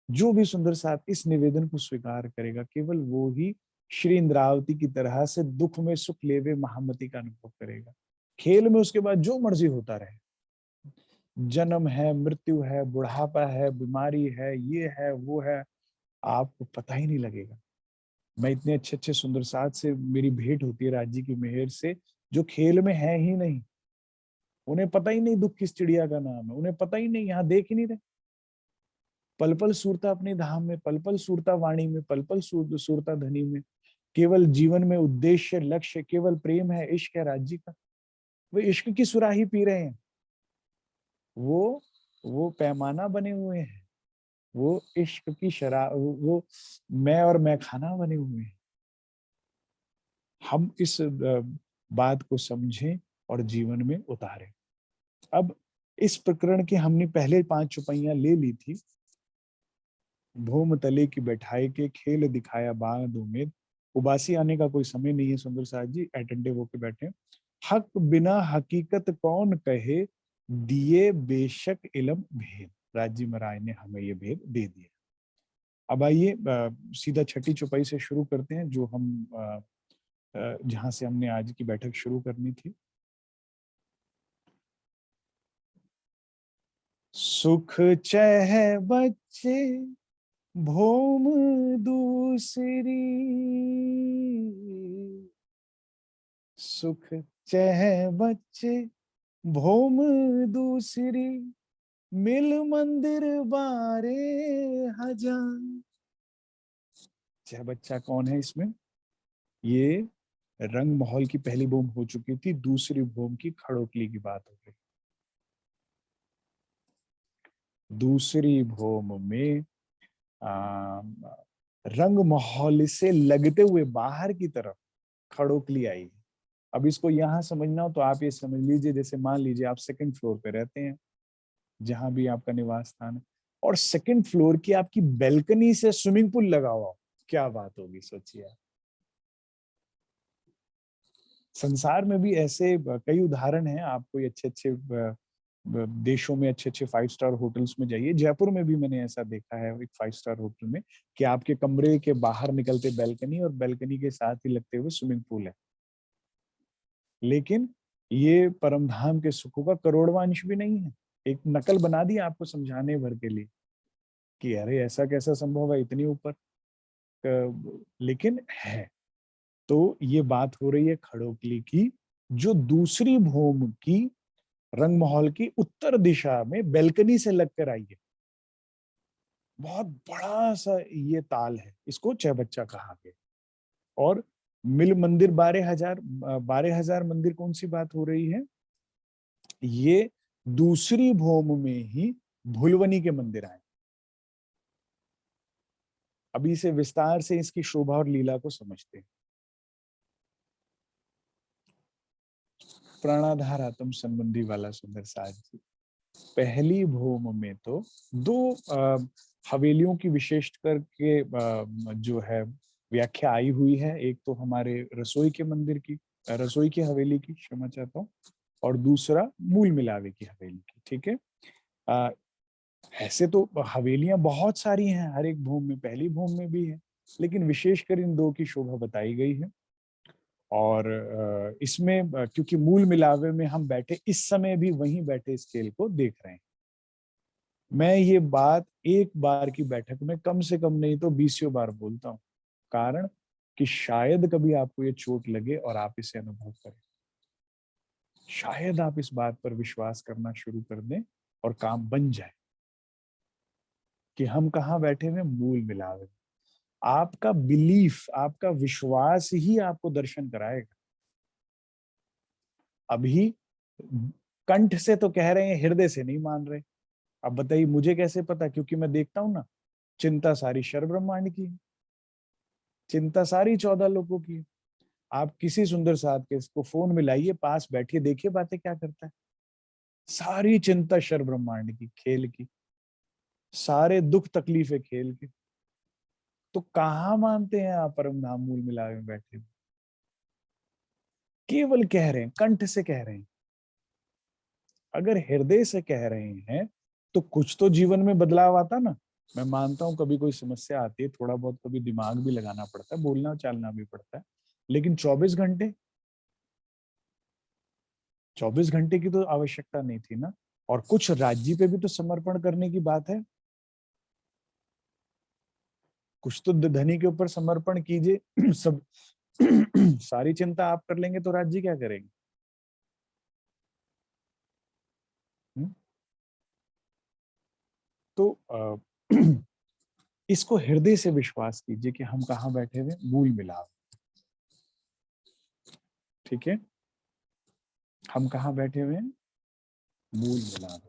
जो भी सुंदर साथ इस निवेदन को स्वीकार करेगा, केवल वो ही श्री इंद्रावती की तरह से दुख में सुख लेवे महामति का अनुभव करेगा। खेल में उसके बाद जो मर्जी होता रहे, जन्म है, मृत्यु है, बुढ़ापा है, बीमारी है, ये है, वो है, आपको पता ही नहीं लगेगा। मैं इतने अच्छे अच्छे सुंदर साथ से मेरी भेंट होती है राज्य की मेहर से, जो खेल में है ही नहीं। उन्हें पता ही नहीं दुख किस चिड़िया का नाम है, उन्हें पता ही नहीं, यहाँ देख ही नहीं रहे। पल पल सूरता अपने धाम में, पल पल सूरता वाणी में, पल पल सूरता धनी में। केवल जीवन में उद्देश्य, लक्ष्य केवल प्रेम है, इश्क है राज्य का। वे इश्क की सुराही पी रहे हैं, वो पैमाना बने हुए हैं, वो इश्क की शराब, वो मैं और मैं खाना बने हुए हैं। हम इस बात को समझें और जीवन में उतारें। अब इस प्रकरण की हमने पहले 5 चौपाइयां ले ली थी। भूम तले की बैठाई के खेल दिखाया बांध उम्मीद। उबासी आने का कोई समय नहीं है, सुंदर साथ जी अटेंटिव होके बैठे। हक बिना हकीकत कौन कहे, दिए बेशक इलम भेद। राजी महाराज ने हमें ये भेद दे दिया। अब आइए सीधा छठी चौपाई से शुरू करते हैं, जो हम जहां से हमने आज की बैठक शुरू करनी थी। सुख चह बच्चे भौम दूसरी, सुख चह बच्चे भौम दूसरी, मिल मंदिर बारे हजार। चह बच्चा कौन है इसमें? ये रंग महल की पहली भूम हो चुकी थी, दूसरी भूम की खड़ोकली की बात हो गई। दूसरी भूम में रंग महल से लगते हुए बाहर की तरफ खड़ोकली आई। अब इसको यहां समझना हो तो आप ये समझ लीजिए, जैसे मान लीजिए आप सेकंड फ्लोर पे रहते हैं, जहां भी आपका निवास स्थान है, और सेकंड फ्लोर की आपकी बैल्कनी से स्विमिंग पूल लगा हुआ, क्या बात होगी सोचिए आप। संसार में भी ऐसे कई उदाहरण हैं। आप कोई अच्छे अच्छे देशों में अच्छे अच्छे 5 स्टार होटल्स में जाइए। जयपुर में भी मैंने ऐसा देखा है एक 5 स्टार होटल में, कि आपके कमरे के बाहर निकलते बैल्कनी, और बैल्कनी के साथ ही लगते हुए स्विमिंग पूल है। लेकिन ये परम धाम के सुखों का करोड़वां अंश भी नहीं है। एक नकल बना दी आपको समझाने भर के लिए कि अरे ऐसा कैसा संभव है इतनी ऊपर, लेकिन है। तो ये बात हो रही है खड़ोकली की, जो दूसरी भूमि की रंग महल की उत्तर दिशा में बैल्कनी से लगकर आई है। बहुत बड़ा सा ये ताल है, इसको चौबच्चा कहा गया। और मिल मंदिर 12,000, 12,000 मंदिर कौन सी बात हो रही है? ये दूसरी भूमि में ही भुलवनी के मंदिर आए। अभी इसे विस्तार से इसकी शोभा और लीला को समझते हैं। प्राणाधार आत्म संबंधी वाला सुंदर साज जी, पहली भूमि में तो 2 हवेलियों की विशेष करके जो है व्याख्या आई हुई है। एक तो हमारे रसोई के मंदिर की, रसोई की हवेली की, क्षमा चाहता हूँ, और दूसरा मूल मिलावे की हवेली की। ठीक है, ऐसे तो हवेलियां बहुत सारी हैं हर एक भूमि में, पहली भूमि में भी है। लेकिन विशेषकर इन दो की शोभा बताई गई है। और इसमें क्योंकि मूल मिलावे में हम बैठे इस समय भी वहीं बैठे इस खेल को देख रहे हैं। मैं ये बात एक बार की बैठक में कम से कम नहीं तो 20 बार बोलता हूँ, कारण कि शायद कभी आपको ये चोट लगे और आप इसे अनुभव करें। शायद आप इस बात पर विश्वास करना शुरू कर दें और काम बन जाए कि हम कहाँ बैठे हुए, मूल मिलावे। आपका बिलीफ, आपका विश्वास ही आपको दर्शन कराएगा। अभी कंठ से तो कह रहे हैं, हृदय से नहीं मान रहे। अब बताइए मुझे कैसे पता? क्योंकि मैं देखता हूं ना, चिंता सारी शर ब्रह्मांड की है, चिंता सारी 14 लोगों की है। आप किसी सुंदर साथ के इसको फोन में लाइए, पास बैठिए, देखिए बातें क्या करता है। सारी चिंता शर ब्रह्मांड की, खेल की, सारे दुख तकलीफें खेल के। तो कहाँ मानते हैं आप परम धाम मूल मिलावे में बैठे? केवल कह रहे हैं, कंठ से कह रहे हैं। अगर हृदय से कह रहे हैं तो कुछ तो जीवन में बदलाव आता ना। मैं मानता हूं कभी कोई समस्या आती है, थोड़ा बहुत कभी दिमाग भी लगाना पड़ता है, बोलना चालना भी पड़ता है, लेकिन 24 घंटे की तो आवश्यकता नहीं थी ना। और कुछ राज्य पे भी तो समर्पण करने की बात है। कुछ तो धनी के ऊपर समर्पण कीजिए। सब सारी चिंता आप कर लेंगे तो राज्य क्या करेंगे? हुँ? तो इसको हृदय से विश्वास कीजिए कि हम कहाँ बैठे हुए, मूल मिलाप। ठीक है, हम कहाँ बैठे हुए हैं, मूल मिलाप।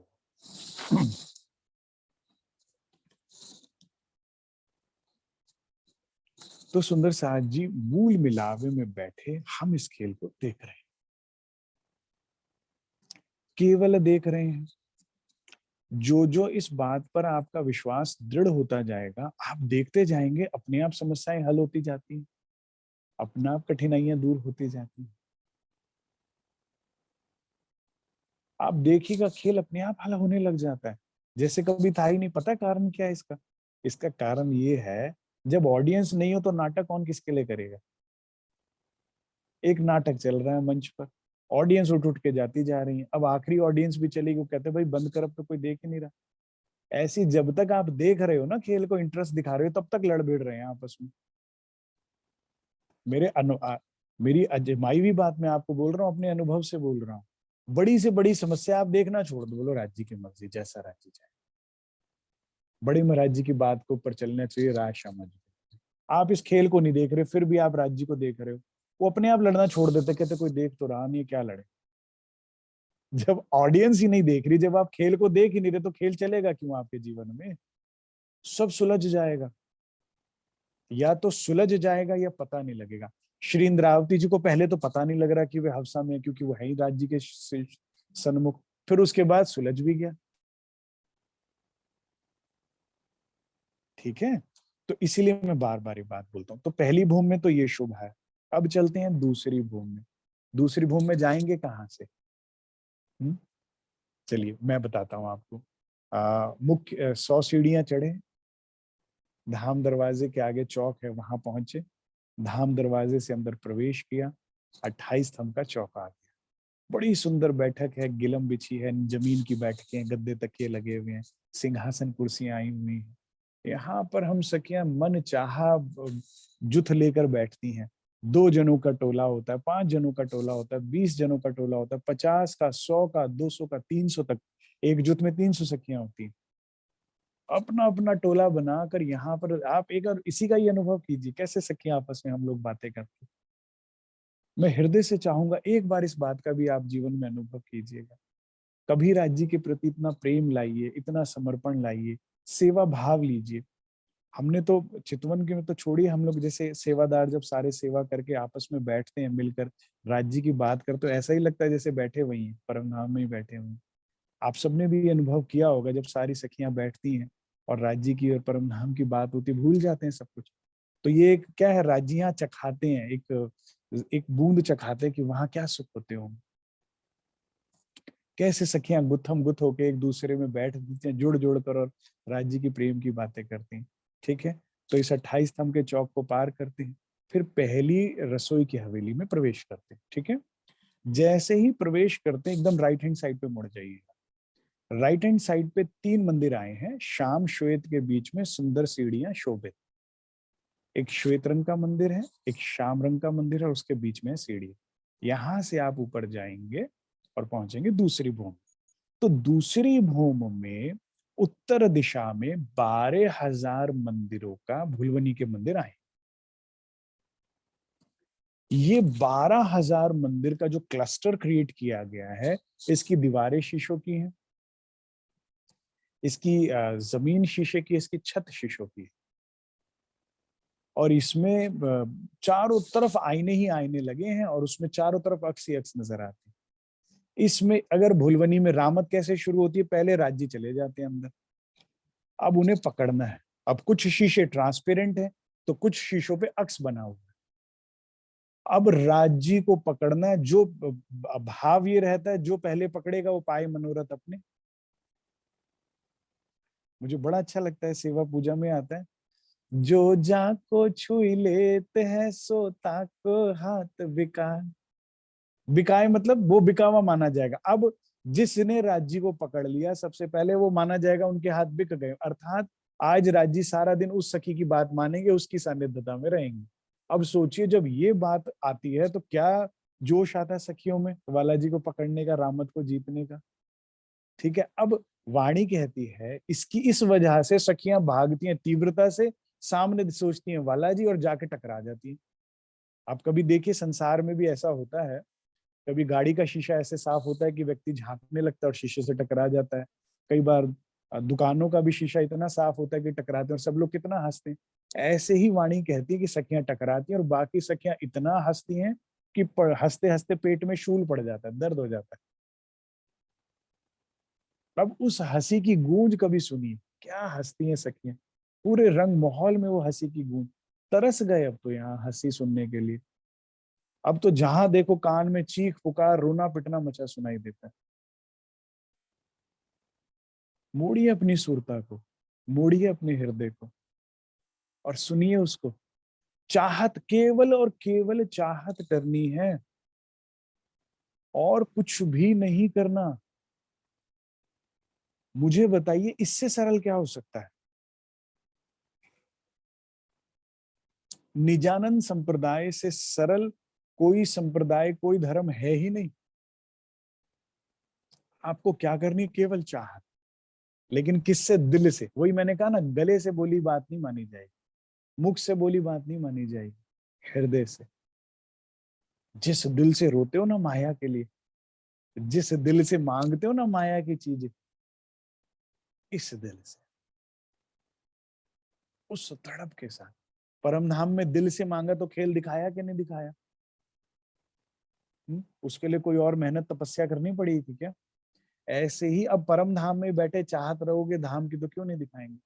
तो सुंदर साथ जी मूल मिलावे में बैठे हम इस खेल को देख रहे हैं, केवल देख रहे हैं। जो जो इस बात पर आपका विश्वास दृढ़ होता जाएगा, आप देखते जाएंगे अपने आप समस्याएं हल होती जाती हैं, अपने आप कठिनाइयां दूर होती जाती हैं। आप देखिएगा खेल अपने आप हल होने लग जाता है, जैसे कभी था ही नहीं। पता है कारण क्या है इसका? इसका कारण ये है, जब ऑडियंस नहीं हो तो नाटक कौन किसके लिए करेगा? एक नाटक चल रहा है मंच पर, ऑडियंस उठ उठ के जाती जा रही है, अब आखिरी ऑडियंस भी चलेगी, वो कहते हैं भाई बंद कर, अब तो कोई देख ही नहीं रहा। ऐसी जब तक आप देख रहे हो ना, खेल को इंटरेस्ट दिखा रहे हो, तब तक लड़ भिड़ रहे हैं आपस में। मेरे मेरी अजमाई हुई बात मैं आपको बोल रहा हूँ, अपने अनुभव से बोल रहा हूँ। बड़ी से बड़ी समस्या आप देखना छोड़ दो, बोलो राज्य की मर्जी, जैसा राज्य चाहे। बड़े महाराज जी की बात को ऊपर चलना चाहिए, राय समझ। आप इस खेल को नहीं देख रहे, फिर भी आप राज्य को देख रहे हो, वो अपने आप लड़ना छोड़ देते, कहते कोई देख तो रहा नहीं, क्या लड़े। जब ऑडियंस ही नहीं देख रही, जब आप खेल को देख ही नहीं रहे, तो खेल चलेगा क्यों आपके जीवन में? सब सुलझ जाएगा, या तो सुलझ जाएगा या पता नहीं लगेगा। श्री इंद्रावती जी को पहले तो पता नहीं लग रहा कि वे हवसा में है, क्योंकि वो है ही राज्य के सन्मुख। फिर उसके बाद सुलझ भी गया। ठीक है, तो इसीलिए मैं बार बार ये बात बोलता हूँ। तो पहली भूमि में तो ये शुभ है। अब चलते हैं दूसरी भूमि में। दूसरी भूमि में जाएंगे कहाँ से? चलिए मैं बताता हूँ आपको। मुख्य 100 सीढ़ियां चढ़े, धाम दरवाजे के आगे चौक है, वहां पहुंचे, धाम दरवाजे से अंदर प्रवेश किया, 28 स्तंभ का चौक आ गया। बड़ी सुंदर बैठक है, गिलम बिछी है, जमीन की बैठकें, गद्दे तकिए लगे हुए हैं, सिंहासन कुर्सियां आई हुई हैं। यहाँ पर हम सखियां मन चाहा जुथ लेकर बैठती हैं। 2 जनों का टोला होता है, 5 जनों का टोला होता है, 20 जनों का टोला होता है, 50 का, 100 का, 200 का, 300 तक। एक जुथ में 300 सखियां होती हैं। अपना अपना टोला बनाकर यहाँ पर आप एक और इसी का ही अनुभव कीजिए, कैसे सखियां आपस में हम लोग बातें करते हैं। मैं हृदय से चाहूंगा एक बार इस बात का भी आप जीवन में अनुभव कीजिएगा। कभी राज्य के प्रति इतना प्रेम लाइए, इतना समर्पण लाइए, सेवा भाव लीजिए। हमने तो चितवन के में तो छोड़िए, हम लोग जैसे सेवादार जब सारे सेवा करके आपस में बैठते हैं मिलकर, राज्य की बात करते, तो ऐसा ही लगता है जैसे बैठे वही हैं, परम धाम में ही बैठे हुए हैं। आप सबने भी ये अनुभव किया होगा, जब सारी सखियां बैठती हैं और राज्य की और परम धाम की बात होती, भूल जाते हैं सब कुछ। तो ये एक क्या है, राज्य चखाते हैं, एक एक बूंद चखाते हैं कि वहां क्या सुख होते हो। कैसे सखियां गुत्थम गुत्थ होके एक दूसरे में बैठ जुड़ जुड़ कर और राज्य की प्रेम की बातें करती हैं। ठीक है, तो इस 28 स्तंभ के चौक को पार करते हैं, फिर पहली रसोई की हवेली में प्रवेश करते हैं। ठीक है, जैसे ही प्रवेश करते हैं एकदम राइट हैंड साइड पे मुड़ जाइएगा। राइट हैंड साइड पे 3 मंदिर आए हैं, शाम श्वेत के बीच में सुंदर सीढ़ियां शोभित। एक श्वेत रंग का मंदिर है, एक शाम रंग का मंदिर है, उसके बीच में सीढ़ी। यहां से आप ऊपर जाएंगे और पहुंचेंगे दूसरी भूमि। तो दूसरी भूमि में उत्तर दिशा में 12,000 मंदिरों का भुलवनी के मंदिर आए। ये 12,000 मंदिर का जो क्लस्टर क्रिएट किया गया है, इसकी दीवारें शीशों की हैं, इसकी जमीन शीशे की, इसकी छत शीशों की है, और इसमें चारों तरफ आईने ही आईने लगे हैं, और उसमें चारों तरफ अक्स ही अक्स नजर आती है। इसमें अगर भुलवनी में रामत कैसे शुरू होती है, पहले राज्य चले जाते हैं अंदर, अब उन्हें पकड़ना है। अब कुछ शीशे ट्रांसपेरेंट है, तो कुछ शीशों पे अक्स बना हुआ है। अब राज्य को पकड़ना है, जो भाव ये रहता है, जो पहले पकड़ेगा वो पाए मनोरथ अपने। मुझे बड़ा अच्छा लगता है, सेवा पूजा में आता है, जो जाको छुई लेते हैं सो ताको हाथ बिकाए। बिकाए मतलब वो बिकावा माना जाएगा। अब जिसने राज्य को पकड़ लिया सबसे पहले, वो माना जाएगा उनके हाथ बिक गए, अर्थात आज राज्य सारा दिन उस सखी की बात मानेंगे, उसकी सानिध्यता में रहेंगे। अब सोचिए, जब ये बात आती है तो क्या जोश आता है सखियों में बालाजी को पकड़ने का, रामत को जीतने का। ठीक है, अब वाणी कहती है इसकी इस वजह से सखियां भागती हैं तीव्रता से, सामने सोचती हैं बालाजी और जाके टकरा जाती हैं। आप कभी देखिए, संसार में भी ऐसा होता है, कभी गाड़ी का शीशा ऐसे साफ होता है कि व्यक्ति झांकने लगता है और शीशे से टकरा जाता है। कई बार दुकानों का भी शीशा इतना साफ होता है कि टकराते हैं और सब लोग कितना हंसते हैं। ऐसे ही वाणी कहती है कि सखियां टकराती हैं और बाकी सखियां इतना हंसती हैं कि हंसते हंसते पेट में शूल पड़ जाता है, दर्द हो जाता है। अब उस हंसी की गूंज कभी सुनी, क्या हंसती हैं सखियां, पूरे रंग माहौल में वो हंसी की गूंज। तरस गए अब तो यहाँ हंसी सुनने के लिए। अब तो जहां देखो कान में चीख पुकार रोना पिटना मचा सुनाई देता है। मोड़िए अपनी सुरता को, मोड़िए अपने हृदय को और सुनिए उसको। चाहत, केवल और केवल चाहत करनी है, और कुछ भी नहीं करना। मुझे बताइए इससे सरल क्या हो सकता है। निजानंद संप्रदाय से सरल कोई संप्रदाय, कोई धर्म है ही नहीं। आपको क्या करनी, केवल चाहत, लेकिन किससे, दिल से। वही मैंने कहा ना, गले से बोली बात नहीं मानी जाएगी, मुख से बोली बात नहीं मानी जाएगी, हृदय से। जिस दिल से रोते हो ना माया के लिए, जिस दिल से मांगते हो ना माया की चीज, इस दिल से, उस तड़प के साथ। परम धाम में दिल से मांगा तो खेल दिखाया कि नहीं दिखाया? उसके लिए कोई और मेहनत तपस्या करनी पड़ी थी क्या? ऐसे ही अब परम धाम में बैठे चाहत रहोगे धाम की, तो क्यों नहीं दिखाएंगे?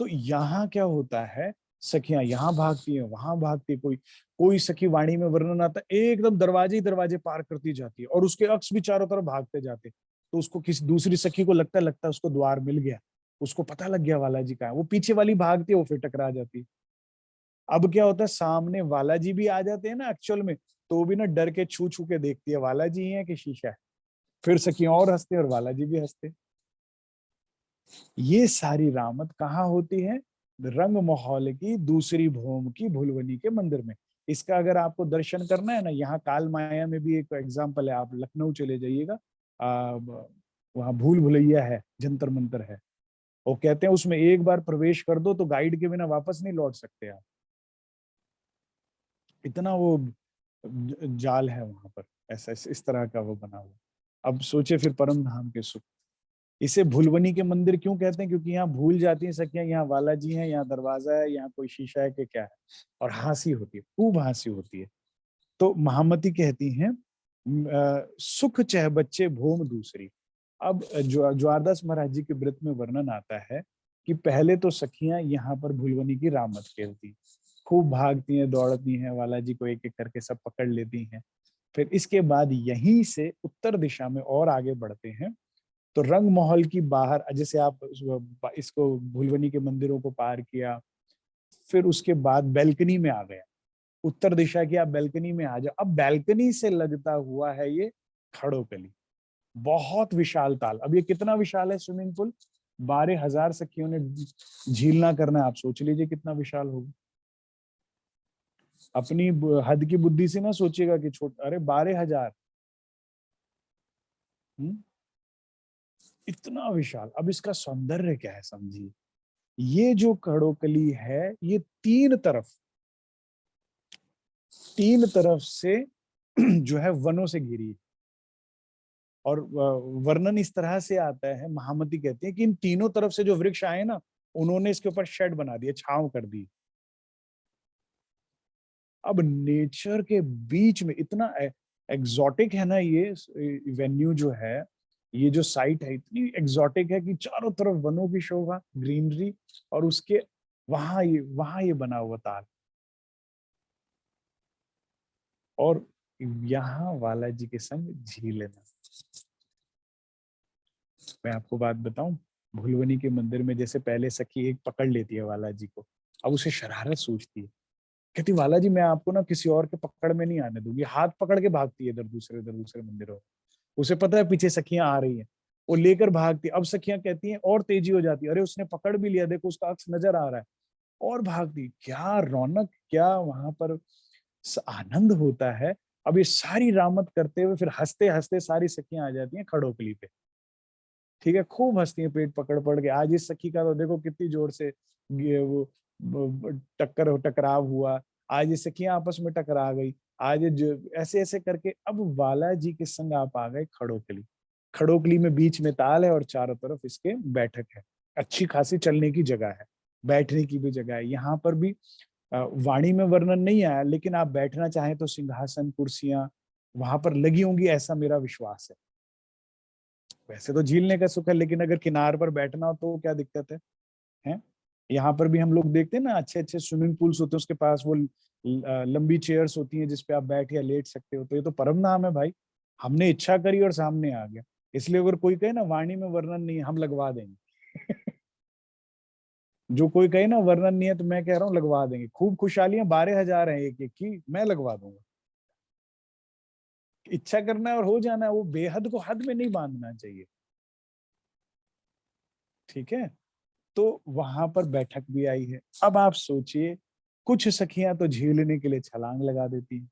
तो यहाँ क्या होता है, सखियां यहाँ भागती हैं, वहां भागती है। कोई कोई सखी, वाणी में वर्णन आता है, एकदम दरवाजे ही दरवाजे पार करती जाती है और उसके अक्ष भी चारों तरफ भागते जाते। तो उसको किसी दूसरी सखी को लगता है उसको द्वार मिल गया, उसको पता लग गया वाला जी का है। वो पीछे वाली भागती है, वो फिर टकरा जाती है। अब क्या होता है, सामने वाला जी भी आ जाते हैं ना एक्चुअल में, तो वो भी ना डर के छू छू के देखती है वाला जी है कि शीशा है। फिर सखियां और हंसते और वाला जी भी हंसते। ये सारी रामत कहाँ होती है? रंग माहौल की दूसरी भूमि की भुलवनी के मंदिर में। इसका अगर आपको दर्शन करना है ना, यहाँ काल माया में भी एक एग्जाम्पल है, आप लखनऊ चले जाइएगा, वहाँ भूल भुलैया है, जंतर मंतर है। वो कहते हैं उसमें एक बार प्रवेश कर दो तो गाइड के बिना वापस नहीं लौट सकते आप। इतना वो जाल है वहां पर, ऐसा इस तरह का वो बना हुआ। अब सोचे फिर परम धाम के सुख। इसे भूलवनी के मंदिर क्यों कहते हैं? क्योंकि यहाँ भूल जाती हैं सखियां, यहाँ बालाजी है, यहाँ दरवाजा है, यहाँ कोई शीशा है कि क्या है, और हंसी होती है, खूब हंसी होती है। तो महामती कहती हैं, सुख चह बच्चे भूम दूसरी। अब ज्वारदास महाराज जी के व्रत में वर्णन आता है कि पहले तो सखियां यहाँ पर भूलवनी की रामत खेलती, खूब भागती हैं, दौड़ती हैं, वाला जी को एक एक करके सब पकड़ लेती हैं। फिर इसके बाद यहीं से उत्तर दिशा में और आगे बढ़ते हैं तो रंग महल की बाहर, जैसे आप इसको भुलवनी के मंदिरों को पार किया, फिर उसके बाद बैल्कनी में आ गया, उत्तर दिशा की आप बैल्कनी में आ जाओ। अब बैल्कनी से लगता हुआ है ये खड़ोकली, बहुत विशाल ताल। अब ये कितना विशाल है स्विमिंग पूल, 12,000 सखियों ने झीलना करना है, आप सोच लीजिए कितना विशाल होगा। अपनी हद की बुद्धि से ना सोचिएगा कि छोटा, अरे 12,000, इतना विशाल। अब इसका सौंदर्य क्या है समझिए, ये जो खड़ोकली है ये तीन तरफ से जो है वनों से घिरी है। और वर्णन इस तरह से आता है, महामती कहती है कि इन तीनों तरफ से जो वृक्ष आए ना, उन्होंने इसके ऊपर शेड बना दिया, छांव कर दी। अब नेचर के बीच में इतना एग्जॉटिक है ना ये वेन्यू जो है, ये जो साइट है इतनी एग्जॉटिक है कि चारों तरफ वनों की शोभा, ग्रीनरी, और उसके वहां ये बना हुआ ताल। और यहाँ वाला जी के संग झील है। मैं आपको बात बताऊं, भुलवनी के मंदिर में जैसे पहले सखी एक पकड़ लेती है वाला जी को, अब उसे शरारत सूझती है, कहती वाला जी मैं आपको ना किसी और के पकड़ में नहीं आने दूंगी, हाथ पकड़ के भागती है इधर दूसरे मंदिरों। उसे पता है पीछे सखियां आ रही हैं, वो लेकर भागती। अब सखियां कहती हैं और तेजी हो जाती है, अरे उसने पकड़ भी लिया, देखो उसका अक्स नजर आ रहा है, और भागती। क्या रौनक, क्या वहां पर आनंद होता है। अब ये सारी रामत करते हुए फिर हंसते हंसते सारी सखियां आ जाती हैं खड़ोकली पे, ठीक है, खूब हंसती हैं पेट पकड़ पकड़ के। आज इस सखी का तो देखो कितनी जोर से टकराव हुआ, आज ये सखियां आपस में टकरा गई, आज ये ऐसे ऐसे करके अब वाला जी के संग आप आ गए खड़ोकली। खड़ोकली में बीच में ताल है और चारों तरफ इसके बैठक है, अच्छी खासी चलने की जगह है, बैठने की भी जगह है। यहाँ पर भी वाणी में वर्णन नहीं आया, लेकिन आप बैठना चाहें तो सिंहासन कुर्सियां वहां पर लगी होंगी, ऐसा मेरा विश्वास है। वैसे तो झीलने का सुख है, लेकिन अगर किनार पर बैठना हो तो क्या दिक्कत है, हैं? यहाँ पर भी हम लोग देखते हैं ना, अच्छे अच्छे स्विमिंग पूल्स होते हैं, उसके पास वो लंबी चेयर्स होती हैं जिसपे आप बैठ या लेट सकते हो। तो ये तो परम धाम है भाई, हमने इच्छा करी और सामने आ गया। इसलिए अगर कोई कहे ना वाणी में वर्णन नहीं है, हम लगवा देंगे। जो कोई कहे ना वर्णन नहीं है, तो मैं कह रहा हूँ लगवा देंगे। खूब खुशहालियां 12,000 है एक एक की, मैं लगवा दूंगा। इच्छा करना है और हो जाना है, वो बेहद को हद में नहीं बांधना चाहिए, ठीक है। तो वहां पर बैठक भी आई है। अब आप सोचिए, कुछ सखियां तो झीलने के लिए छलांग लगा देती हैं,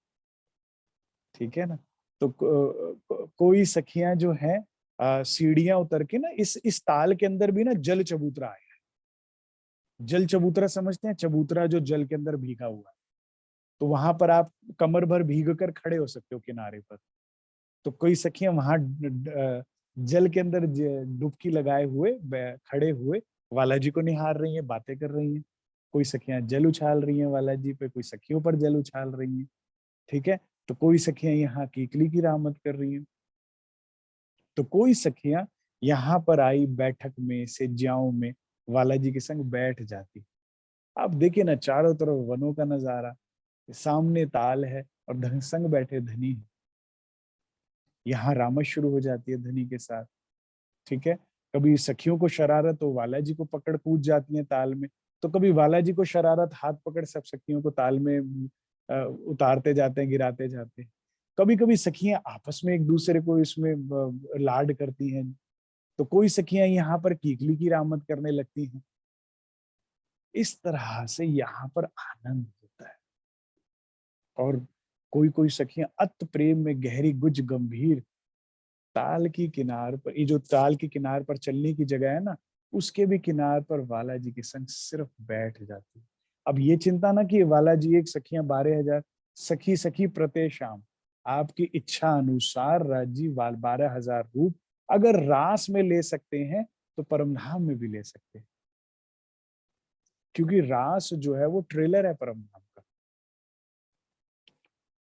ठीक है ना। तो कोई सखियां जो है सीढ़ियां उतर के ना इस ताल के अंदर भी ना जल चबूतरा है। जल चबूतरा समझते हैं, चबूतरा जो जल के अंदर भीगा हुआ है। तो वहां पर आप कमर भर भीग कर खड़े हो सकते हो किनारे पर। तो कोई सखियां वहां जल के अंदर डुबकी लगाए हुए खड़े हुए वाला जी को निहार रही हैं, बातें कर रही हैं। कोई सखियां जल उछाल रही हैं वाला जी पे, कोई सखियों पर जल उछाल रही हैं, ठीक है। तो कोई सखियां यहाँ कीकली की रामत कर रही हैं, तो कोई सखियां यहाँ पर आई बैठक में सेज्जाओं में वाला जी के संग बैठ जाती। आप देखिए ना, चारों तरफ वनों का नजारा, सामने ताल है और संग बैठे धनी है। यहाँ रामत शुरू हो जाती है धनी के साथ, ठीक है। कभी सखियों को शरारत हो, वाला जी को पकड़ कूद जाती हैं ताल में। तो कभी वाला जी को शरारत, हाथ पकड़ सब सखियों को ताल में उतारते जाते हैं, गिराते जाते हैं। कभी कभी सखियां आपस में एक दूसरे को इसमें लाड करती हैं। तो कोई सखियां यहाँ पर कीकली की रामत करने लगती हैं। इस तरह से यहाँ पर आनंद होता है। और कोई कोई सखियां अत प्रेम में गहरी गुज गंभीर ताल की किनार पर, ये जो ताल की किनार पर चलने की जगह है ना, उसके भी किनार पर वाला जी के संग सिर्फ बैठ जाती है। अब ये चिंता ना कि वाला जी एक सखियां 12,000, सखी सखी प्रते शाम, आपकी इच्छा अनुसार राजी 12,000 रूप अगर रास में ले सकते हैं, तो परमधाम में भी ले सकते हैं। क्योंकि रास जो है वो ट्रेलर है परमधाम का।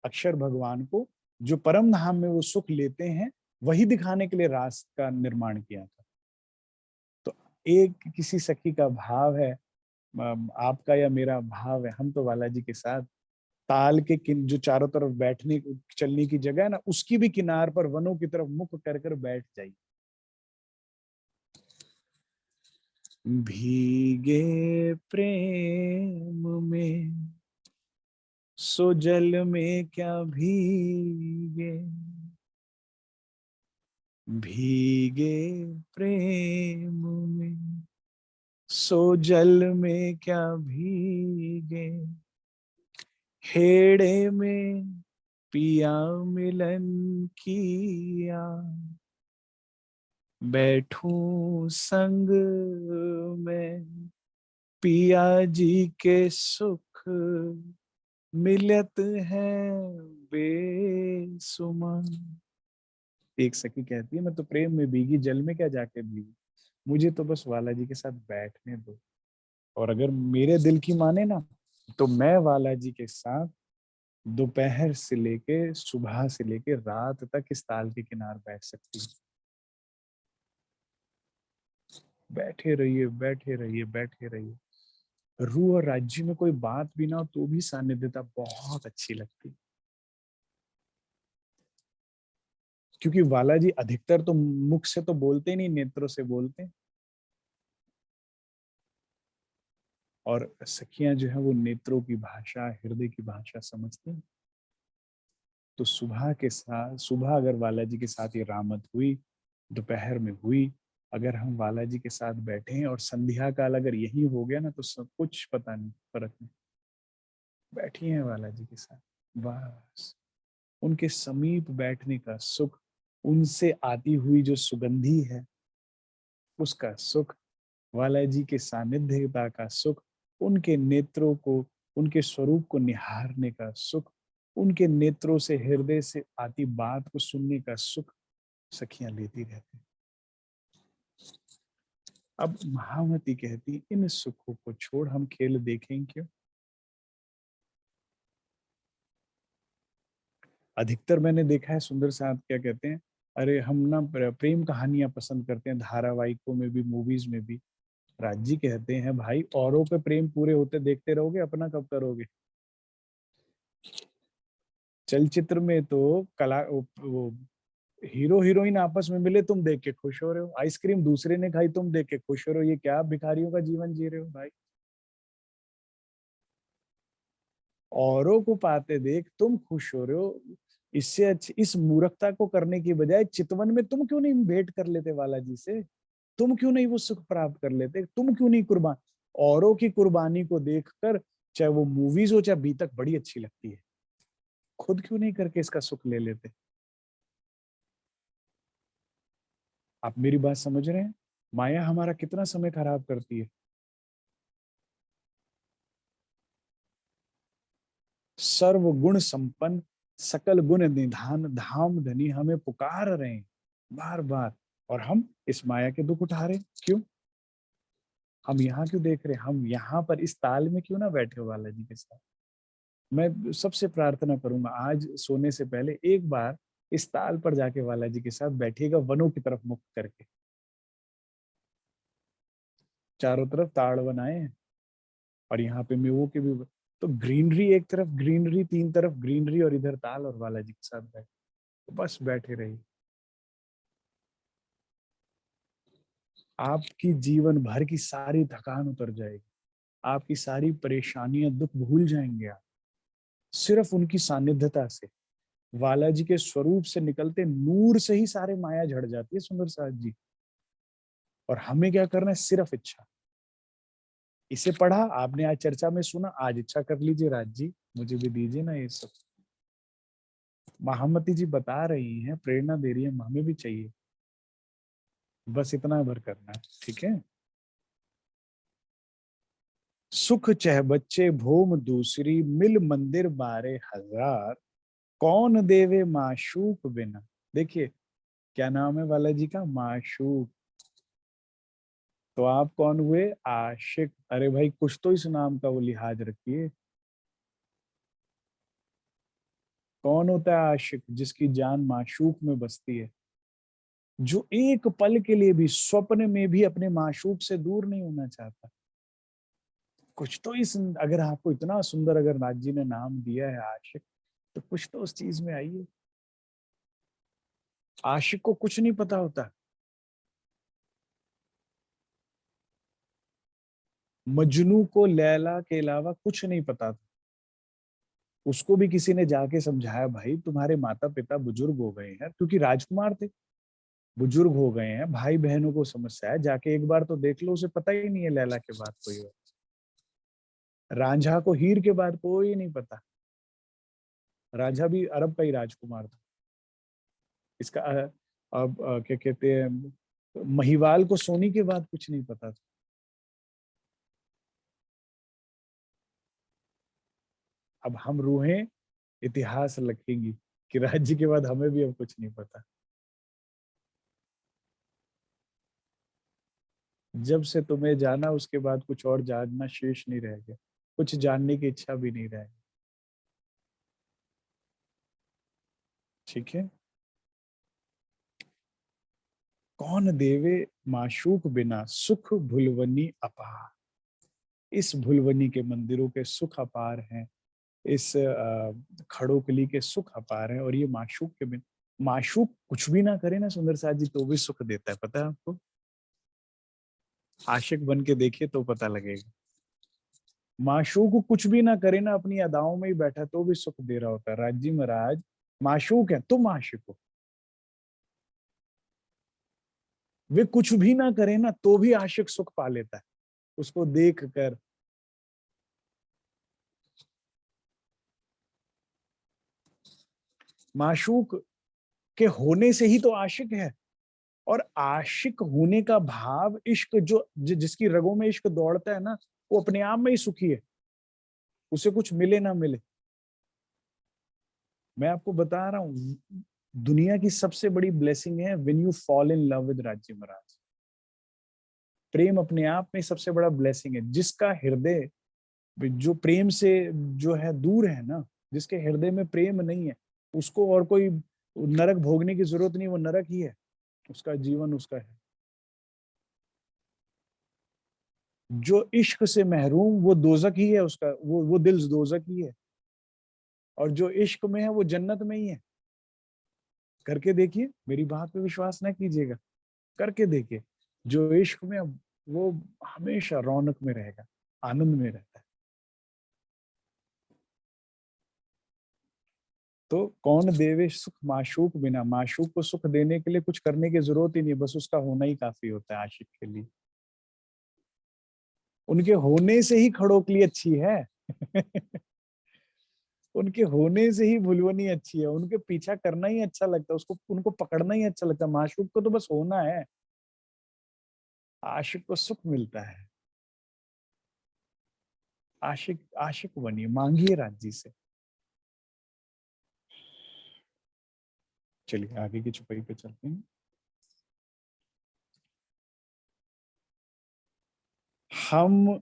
अक्षर भगवान को जो परम धाम में वो सुख लेते हैं, वही दिखाने के लिए रास का निर्माण किया था। तो एक किसी सखी का भाव है, आपका या मेरा भाव है, हम तो वाला जी के साथ ताल के जो चारों तरफ बैठने चलने की जगह है ना, उसकी भी किनार पर वनों की तरफ मुख कर कर बैठ जाइए। भीगे प्रेम में सो जल में क्या भीगे, भीगे प्रेम में सो जल में क्या भीगे, हेड़े में पिया मिलन किया, बैठूं संग में पिया जी के सुख मिलत है बेसुमार। एक सखी कहती है मैं तो प्रेम में भीगी, जल में क्या जाके भीगी, मुझे तो बस वाला जी के साथ बैठने दो। और अगर मेरे दिल की माने ना, तो मैं वाला जी के साथ दोपहर से लेके सुबह से लेके रात तक इस ताल के किनारे बैठ सकती हूँ। बैठे रहिए, बैठे रहिए, बैठे रहिए। रूह और राज्य में कोई बात भी ना हो तो भी सानिध्यता बहुत अच्छी लगती, क्योंकि वाला जी अधिकतर तो मुख से तो बोलते नहीं, नेत्रों से बोलते हैं। और सखियां जो है वो नेत्रों की भाषा, हृदय की भाषा समझती हैं। तो सुबह के साथ, सुबह अगर वाला जी के साथ ये रामत हुई, दोपहर में हुई, अगर हम वाला जी के साथ बैठे हैं और संध्या काल अगर यही हो गया ना, तो सब कुछ पता नहीं, फर्क नहीं। बैठी हैं वाला जी के साथ, बस उनके समीप बैठने का सुख, उनसे आती हुई जो सुगंधी है उसका सुख, वाला जी के सानिध्यता का सुख, उनके नेत्रों को, उनके स्वरूप को निहारने का सुख, उनके नेत्रों से हृदय से आती बात को सुनने का सुख सखियां लेती रहती। अब महावती कहती इन सुखों को छोड़ हम खेल देखें क्यों। अधिकतर मैंने देखा है सुंदर साहब क्या कहते हैं, अरे हम ना प्रेम कहानियां पसंद करते हैं, धारावाहिकों में भी, मूवीज में भी। राजी कहते हैं भाई औरों पे प्रेम पूरे होते देखते रहोगे, अपना कब करोगे। चलचित्र में तो कला वो हीरो हीरोइन आपस में मिले, तुम देख के खुश हो रहे हो, आइसक्रीम दूसरे ने खाई तुम देख के खुश हो रहे हो, ये क्या भिखारियों का जीवन जी रहे हो भाई। औरों को पाते देख तुम खुश हो रहे हो, इससे अच्छी इस मूर्खता को करने की बजाय चितवन में तुम क्यों नहीं भेंट कर लेते वाला जी से, तुम क्यों नहीं वो सुख प्राप्त कर लेते, तुम क्यों नहीं कुर्बान। औरों की कुर्बानी को देखकर, चाहे वो मूवीज हो चाहे बीतक, बड़ी अच्छी लगती है, खुद क्यों नहीं करके इसका सुख ले लेते। आप मेरी बात समझ रहे हैं, माया हमारा कितना समय खराब करती है। सर्व गुण संपन्न, सकल गुण निधान, धाम धनी हमें पुकार रहे हैं बार बार, और हम इस माया के दुख उठा रहे हैं। क्यों, हम यहाँ क्यों देख रहे हैं, हम यहाँ पर इस ताल में क्यों ना बैठे हो वाला जी के साथ। मैं सबसे प्रार्थना करूंगा आज सोने से पहले एक बार इस ताल पर जाके वाला जी के साथ बैठिएगा, वनों की तरफ मुख करके। चारों तरफ ताड़ बनाए हैं और यहाँ पे मेवों के भी, तो ग्रीनरी, एक तरफ ग्रीनरी, तीन तरफ ग्रीनरी, और इधर ताल और वाला जी के साथ बैठे, तो बस बैठे रहिए। आपकी जीवन भर की सारी थकान उतर जाएगी, आपकी सारी परेशानियां, दुख भूल जाएंगे आप, सिर्फ उनकी सानिध्यता से, वाला जी के स्वरूप से निकलते नूर से ही सारे माया झड़ जाती है सुंदर साथ जी। और हमें क्या करना है, सिर्फ इच्छा। इसे पढ़ा आपने, आज चर्चा में सुना, आज इच्छा कर लीजिए राज जी, मुझे भी दीजिए ना ये सब। महामती जी बता रही हैं, प्रेरणा दे रही है, हमें भी चाहिए, बस इतना भर करना है, ठीक है। सुख चह बच्चे भोम दूसरी, मिल मंदिर बारे हजार, कौन देवे माशूक बिना। देखिए क्या नाम है वाला जी का, माशूक। तो आप कौन हुए, आशिक। अरे भाई कुछ तो इस नाम का वो लिहाज रखिए। कौन होता है आशिक, जिसकी जान माशूक में बसती है, जो एक पल के लिए भी, स्वप्न में भी अपने माशूक से दूर नहीं होना चाहता। कुछ तो इस, अगर आपको इतना सुंदर अगर नाथ जी ने नाम दिया है आशिक, तो कुछ तो उस चीज में आइए। आशिक को कुछ नहीं पता होता, मजनू को लैला के अलावा कुछ नहीं पता था। उसको भी किसी ने जाके समझाया, भाई तुम्हारे माता पिता बुजुर्ग हो गए हैं, क्योंकि राजकुमार थे, बुजुर्ग हो गए हैं, भाई बहनों को समस्या है, जाके एक बार तो देख लो, उसे पता ही नहीं है लैला के बाद कोई और। रांझा को हीर के बाद कोई नहीं पता। रांझा भी अरब का ही राजकुमार था। इसका अब क्या कहते हैं, महिवाल को सोनी के बाद कुछ नहीं पता था। अब हम रूहें इतिहास लिखेंगी कि राज्य के बाद हमें भी अब कुछ नहीं पता। जब से तुम्हें जाना उसके बाद कुछ और जानना शेष नहीं रह गया, कुछ जानने की इच्छा भी नहीं रह गई। ठीक है। कौन देवे माशूक बिना सुख भुलवनी अपार। इस भुलवनी के मंदिरों के सुख अपार हैं, इस खड़ोकली के सुख अपार है, और ये माशूक के बिना, माशूक कुछ भी ना करे ना सुंदर साथ जी तो भी सुख देता है, पता है आपको। आशिक बन के देखिए तो पता लगेगा। माशूक कुछ भी ना करे ना, अपनी अदाओं में ही बैठा तो भी सुख दे रहा होता है। राजी महाराज माशूक है, तुम आशिक हो। वे कुछ भी ना करे ना तो भी आशिक सुख पा लेता है उसको देख कर। माशूक के होने से ही तो आशिक है, और आशिक होने का भाव इश्क, जो जिसकी रगों में इश्क दौड़ता है ना, वो अपने आप में ही सुखी है, उसे कुछ मिले ना मिले। मैं आपको बता रहा हूं, दुनिया की सबसे बड़ी ब्लेसिंग है when you fall in love with राज्य महाराज। प्रेम अपने आप में सबसे बड़ा ब्लेसिंग है। जिसका हृदय जो प्रेम से जो है दूर है ना, जिसके हृदय में प्रेम नहीं है, उसको और कोई नरक भोगने की जरूरत नहीं, वो नरक ही है, उसका जीवन उसका है। जो इश्क से महरूम वो दोजक ही है, उसका वो दिल दोजक ही है, और जो इश्क में है वो जन्नत में ही है। करके देखिए, मेरी बात पे विश्वास ना कीजिएगा, करके देखिए। जो इश्क में वो हमेशा रौनक में रहेगा, आनंद में रहता है। तो कौन देवे सुख माशूक बिना, माशूक को सुख देने के लिए कुछ करने की जरूरत ही नहीं, बस उसका होना ही काफी होता है आशिक के लिए। उनके होने से ही खड़ोकली अच्छी है। उनके होने से ही भुलवनी अच्छी है, उनके पीछा करना ही अच्छा लगता है, उसको उनको पकड़ना ही अच्छा लगता है। माशूक को तो बस होना है, आशिक को सुख मिलता है। आशिक आशिक बनिए, मांगिए राज्य से। चलिए आगे की छुपाई पे चलते हैं। हम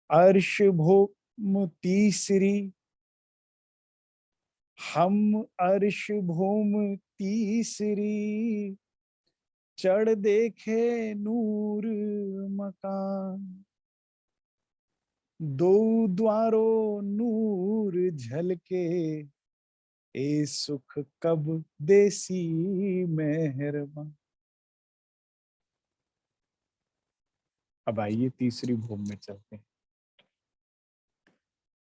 अर्श भूम तीसरी, हम अर्श भूम तीसरी, चढ़ देखे नूर मकान, दो द्वारों नूर झलके, ए सुख कब देसी मेहरबान। अब आइए तीसरी भूमि में चलते हैं।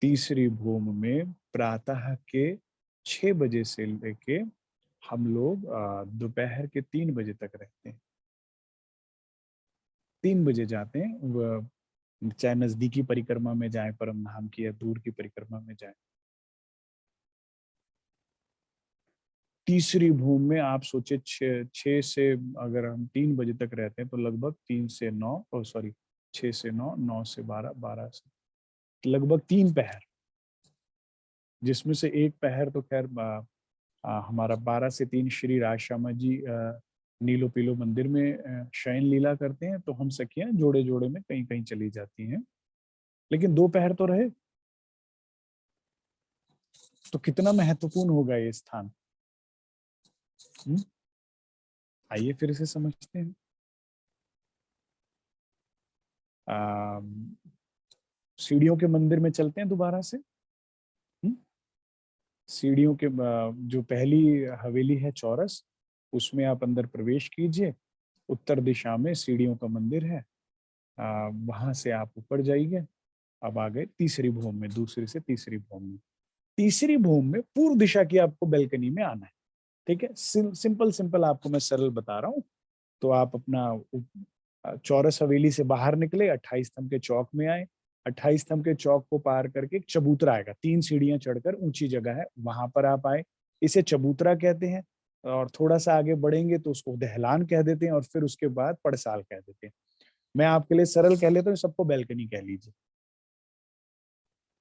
तीसरी भूमि में प्रातः के 6 बजे से लेके हम लोग दोपहर के 3 बजे तक रहते हैं। 3 बजे जाते हैं, चाहे नजदीकी परिक्रमा में जाए परम धाम की, या दूर की परिक्रमा में जाए। तीसरी भूमि में आप सोचे, छः से अगर हम 3 बजे तक रहते हैं तो लगभग 3 से 9, और सॉरी 6 से 9, 9 से 12, 12 से लगभग 3 पहर, जिसमें से एक पहर तो खैर हमारा 12 से 3 श्री राज श्यामा जी नीलो पीलो मंदिर में शयन लीला करते हैं, तो हम सखियां जोड़े जोड़े में कहीं कहीं चली जाती हैं, लेकिन 2 पहर तो रहे। तो कितना महत्वपूर्ण होगा ये स्थान। आइए फिर से समझते हैं। आ, सीढ़ियों के मंदिर में चलते हैं दोबारा से। सीढ़ियों के जो पहली हवेली है चौरस, उसमें आप अंदर प्रवेश कीजिए। उत्तर दिशा में सीढ़ियों का मंदिर है, वहां से आप ऊपर जाइए, अब आ गए तीसरी भूमि में, दूसरी से तीसरी भूमि में। तीसरी भूमि में पूर्व दिशा की आपको बैल्कनी में आना है। ठीक है, सिंपल सिंपल आपको मैं सरल बता रहा हूँ। तो आप अपना चौरस हवेली से बाहर निकले, 28 स्तंभ के चौक में आए। 28 स्तंभ के चौक को पार करके एक चबूतरा आएगा, 3 सीढ़ियां चढ़कर ऊंची जगह है, वहां पर आप आए। इसे चबूतरा कहते हैं। और थोड़ा सा आगे बढ़ेंगे तो उसको दहलान कह देते हैं, और फिर उसके बाद पड़साल कह देते हैं। मैं आपके लिए सरल कह लेता हूँ, सबको बैल्कनी कह लीजिए।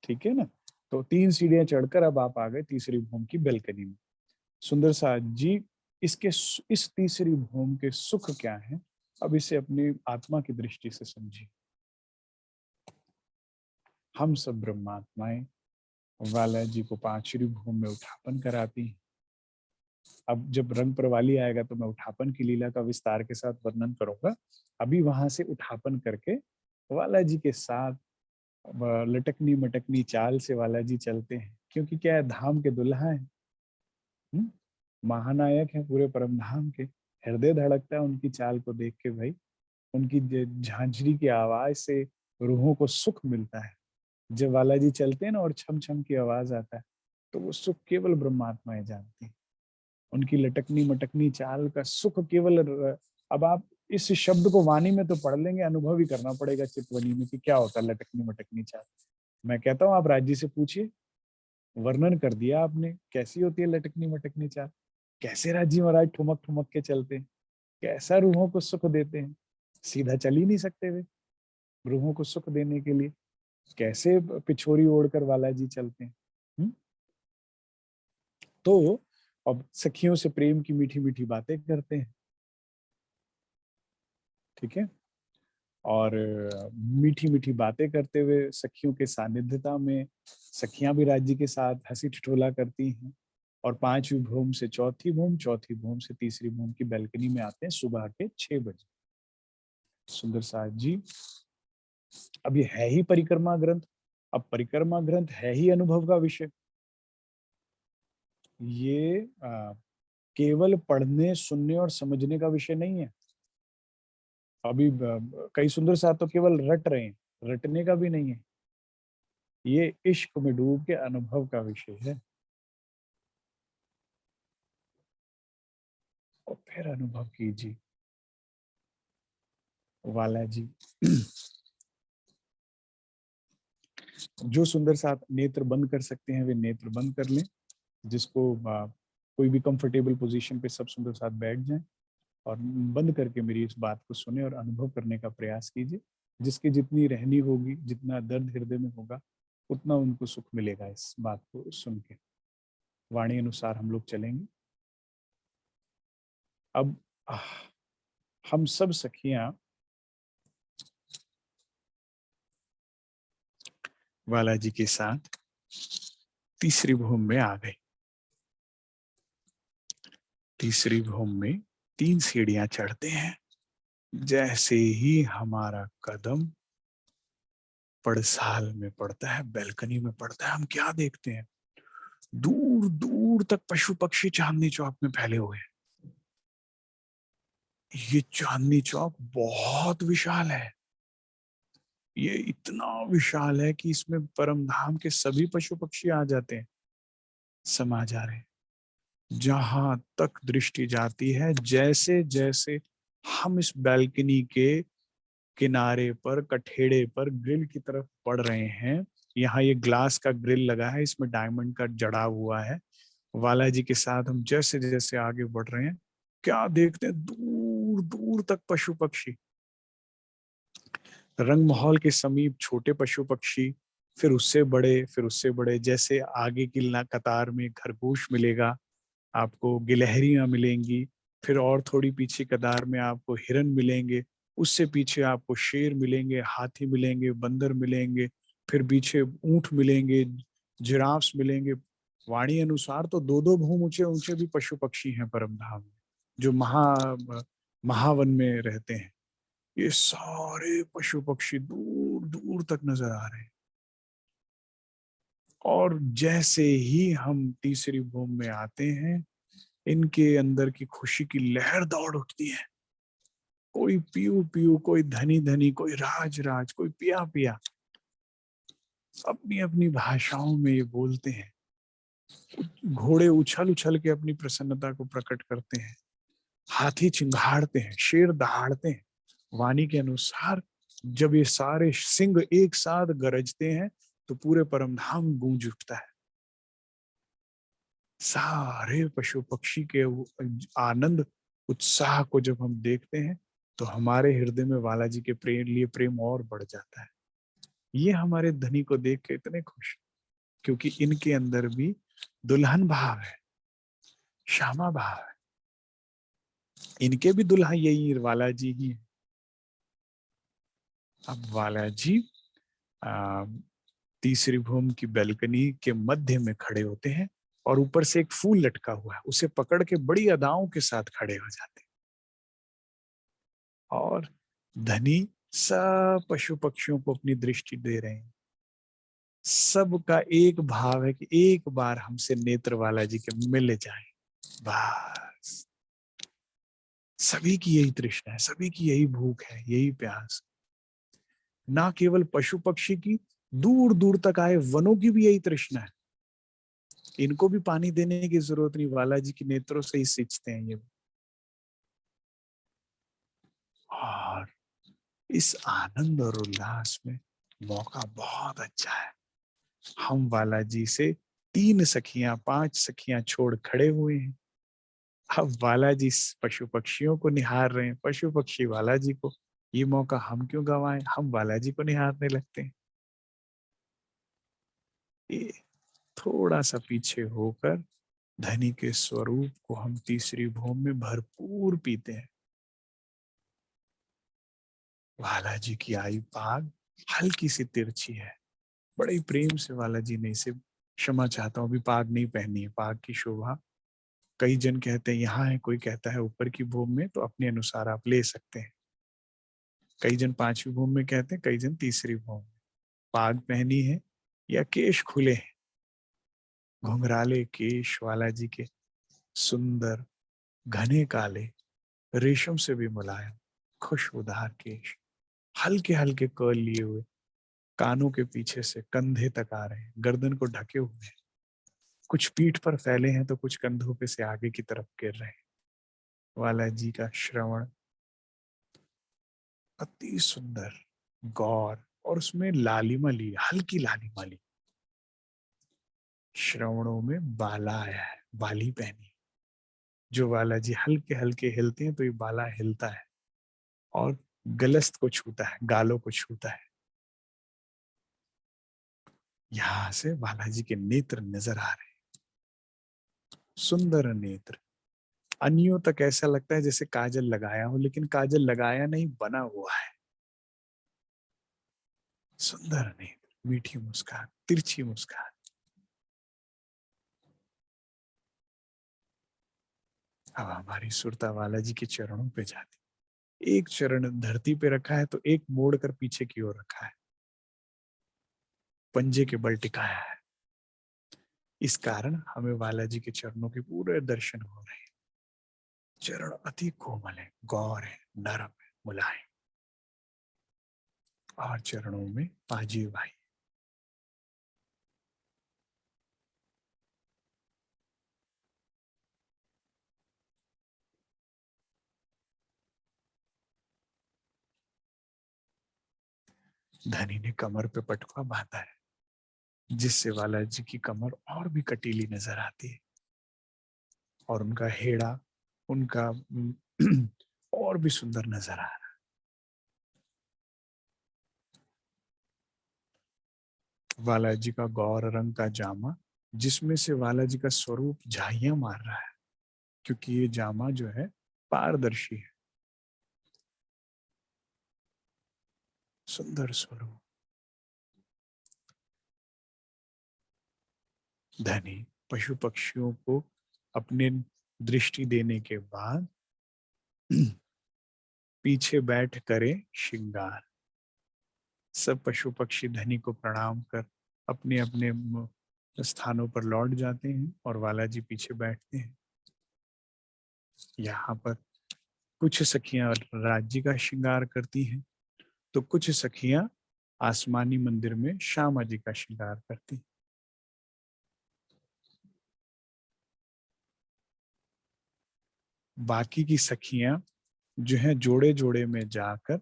ठीक है ना। तो 3 सीढ़ियां चढ़कर अब आप आ गए तीसरी भूमि की बैल्कनी में। सुंदर साथ जी, इसके इस तीसरी भूमि के सुख क्या है, अब इसे अपनी आत्मा की दृष्टि से समझिए। हम सब ब्रह्मात्माएं वाला जी को पांचवी भूमि में उठापन कराती हैं। अब जब रंग प्रवाली आएगा तो मैं उठापन की लीला का विस्तार के साथ वर्णन करूंगा। अभी वहां से उठापन करके वाला जी के साथ लटकनी मटकनी चाल से वाला जी चलते हैं, क्योंकि क्या है, धाम के दुल्हा है। महानायक है पूरे परम धाम के। हृदय धड़कता है उनकी चाल को देख के भाई। उनकी झांझरी की आवाज से रूहों को सुख मिलता है। जब वाला जी चलते हैं ना और छम छम की आवाज आता है, तो वो सुख केवल ब्रह्मात्माएं जानती हैं। उनकी लटकनी मटकनी चाल का सुख केवल अब आप इस शब्द को वाणी में तो पढ़ लेंगे, अनुभव ही करना पड़ेगा चितवनी में कि क्या होता है लटकनी मटकनी चाल। मैं कहता हूँ आप राज्य से पूछिए, वर्णन कर दिया आपने कैसी होती है लटकनी मटकनी चाल। कैसे राजी महाराज ठुमक ठुमक के चलते हैं, कैसा रूहों को सुख देते हैं। सीधा चल ही नहीं सकते वे, रूहों को सुख देने के लिए कैसे पिछोरी ओढ़कर वाला जी चलते हैं। तो अब सखियों से प्रेम की मीठी मीठी बातें करते हैं। ठीक है। और मीठी मीठी बातें करते हुए सखियों के सानिध्यता में सखियां भी राज्य के साथ हंसी ठिठोला करती हैं। और पांचवी भूमि से चौथी भूमि, चौथी भूमि से तीसरी भूमि की बैल्कनी में आते हैं सुबह के 6 बजे। सुंदर साथ जी, अब ये है ही परिक्रमा ग्रंथ। अब परिक्रमा ग्रंथ है ही अनुभव का विषय। ये केवल पढ़ने सुनने और समझने का विषय नहीं है। अभी कई सुंदर साथ तो केवल रट रहे हैं, रटने का भी नहीं है। ये इश्क में डूब के अनुभव का विषय है। और फिर अनुभव कीजिए वाला जी। जो सुंदर साथ नेत्र बंद कर सकते हैं वे नेत्र बंद कर लें। जिसको कोई भी कंफर्टेबल पोजीशन पे सब सुंदर साथ बैठ जाएं और बंद करके मेरी इस बात को सुने और अनुभव करने का प्रयास कीजिए। जिसकी जितनी रहनी होगी, जितना दर्द हृदय में होगा, उतना उनको सुख मिलेगा इस बात को सुन के। वाणी अनुसार हम लोग चलेंगे। अब हम सब सखियां वाला जी के साथ तीसरी भूमि में आ गए। तीसरी भूमि में 3 सीढ़ियां चढ़ते हैं। जैसे ही हमारा कदम पड़साल में पड़ता है, बैल्कनी में पड़ता है, हम क्या देखते हैं, दूर दूर तक पशु पक्षी चांदनी चौक में फैले हुए हैं। ये चांदनी चौक बहुत विशाल है। ये इतना विशाल है कि इसमें परम धाम के सभी पशु पक्षी आ जाते हैं, समा जा रहे हैं। जहां तक दृष्टि जाती है, जैसे जैसे हम इस बैल्कनी के किनारे पर, कठेड़े पर ग्रिल की तरफ बढ़ रहे हैं। यहाँ ये ग्लास का ग्रिल लगा है, इसमें डायमंड का जड़ा हुआ है। वाला जी के साथ हम जैसे जैसे आगे बढ़ रहे हैं, क्या देखते हैं, दूर दूर तक पशु पक्षी। रंग महल के समीप छोटे पशु पक्षी, फिर उससे बड़े, फिर उससे बड़े। जैसे आगे की कतार में खरगोश मिलेगा, आपको गिलहरियां मिलेंगी। फिर और थोड़ी पीछे कतार में आपको हिरन मिलेंगे। उससे पीछे आपको शेर मिलेंगे, हाथी मिलेंगे, बंदर मिलेंगे। फिर पीछे ऊंट मिलेंगे, जिराफ्स मिलेंगे। वाणी अनुसार तो 2-2 भूम ऊंचे ऊंचे भी पशु पक्षी हैं परम धाम में, जो महावन में रहते हैं। ये सारे पशु पक्षी दूर दूर तक नजर आ रहे हैं। और जैसे ही हम तीसरी भूमि में आते हैं, इनके अंदर की खुशी की लहर दौड़ उठती है। कोई पीयू पीयू, कोई धनी धनी, कोई राज राज, कोई पिया पिया, अपनी अपनी भाषाओं में ये बोलते हैं। घोड़े उछल उछल के अपनी प्रसन्नता को प्रकट करते हैं, हाथी चिंघाड़ते हैं, शेर दहाड़ते हैं। वाणी के अनुसार जब ये सारे सिंह एक साथ गरजते हैं तो पूरे परमधाम गूंज उठता है। सारे पशु पक्षी के वो आनंद उत्साह को जब हम देखते हैं तो हमारे हृदय में बालाजी के प्रेम लिए प्रेम और बढ़ जाता है। ये हमारे धनी को देख के इतने खुश, क्योंकि इनके अंदर भी दुल्हन भाव है, श्यामा भाव है। इनके भी दुल्हा यही बालाजी ही है। अब बालाजी तीसरी भूमि की बैल्कनी के मध्य में खड़े होते हैं और ऊपर से एक फूल लटका हुआ है, उसे पकड़ के बड़ी अदाओं के साथ खड़े हो जाते हैं। और धनी सब पशु पक्षियों को अपनी दृष्टि दे रहे हैं। सबका एक भाव है कि एक बार हमसे नेत्र बालाजी के मिल जाएं, बस। सभी की यही तृष्णा है, सभी की यही भूख है, यही प्यास। ना केवल पशु पक्षी की, दूर दूर तक आए वनों की भी यही तृष्णा है। इनको भी पानी देने की जरूरत नहीं, बालाजी की नेत्रों से ही सींचते हैं ये। और इस आनंद और उल्लास में मौका बहुत अच्छा है। हम बालाजी से 3 सखियां 5 सखियां छोड़ खड़े हुए हैं। अब बालाजी पशु पक्षियों को निहार रहे हैं, पशु पक्षी बालाजी को। ये मौका हम क्यों गंवाएं, हम बालाजी को निहारने लगते हैं। ये थोड़ा सा पीछे होकर धनी के स्वरूप को हम तीसरी भूमि में भरपूर पीते हैं। बालाजी की आई पाग हल्की सी तिरछी है। बड़े प्रेम से बालाजी ने इसे, क्षमा चाहता हूं, अभी पाग नहीं पहनी है, पाग की शोभा कई जन कहते हैं यहाँ है, कोई कहता है ऊपर की भूमि में, तो अपने अनुसार आप ले सकते हैं। कई जन 5वीं भूमि में कहते हैं, कई जन तीसरी भूमि में। पाग पहनी है या केश खुले हैं, घुंघराले केश बालाजी के, सुंदर घने काले, रेशम से भी मुलायम, खुशबूदार केश, हल्के हल्के कर्ल लिए हुए, कानों के पीछे से कंधे तक आ रहे हैं, गर्दन को ढके हुए हैं, कुछ पीठ पर फैले हैं तो कुछ कंधों पे से आगे की तरफ गिर रहे हैं। बालाजी का श्रवण अति सुंदर, गौर, और उसमें लालिमा ली, हल्की लालिमा ली। श्रवणों में बाला आया है, बाली पहनी। जो बालाजी हल्के हल्के हिलते हैं तो ये बाला हिलता है और गलस्त को छूता है, गालों को छूता है। यहां से बालाजी के नेत्र नजर आ रहे हैं, सुंदर नेत्र। अन्यों तक ऐसा लगता है जैसे काजल लगाया हो, लेकिन काजल लगाया नहीं, बना हुआ है। सुंदर नेत्र, मीठी मुस्कान, तिरछी मुस्कान। अब हमारी सुरता बालाजी के चरणों पे जाती। एक चरण धरती पे रखा है तो एक मोड़ कर पीछे की ओर रखा है, पंजे के बल टिकाया है। इस कारण हमें बालाजी के चरणों के पूरे दर्शन हो रहे हैं। चरण अति कोमल है, गौर है, नरम है, मुलायम, और चरणों में पाजी भाई। धनी ने कमर पे पटुआ बांधा है, जिससे बालाजी की कमर और भी कटीली नजर आती है, और उनका हेड़ा, उनका और भी सुंदर नजर आ रहा है। बालाजी का गौर रंग का जामा, जिसमें से बालाजी का स्वरूप झाइयां मार रहा है, क्योंकि ये जामा जो है पारदर्शी है। सुंदर स्वरूप। धनी पशु पक्षियों को अपने दृष्टि देने के बाद पीछे बैठ करे श्रृंगार। सब पशु पक्षी धनी को प्रणाम कर अपने अपने स्थानों पर लौट जाते हैं और बालाजी पीछे बैठते हैं। यहाँ पर कुछ सखियां राज्य का श्रृंगार करती हैं, तो कुछ सखियां आसमानी मंदिर में श्यामा जी का श्रृंगार करती हैं। बाकी की सखियां जो है जोड़े जोड़े में जाकर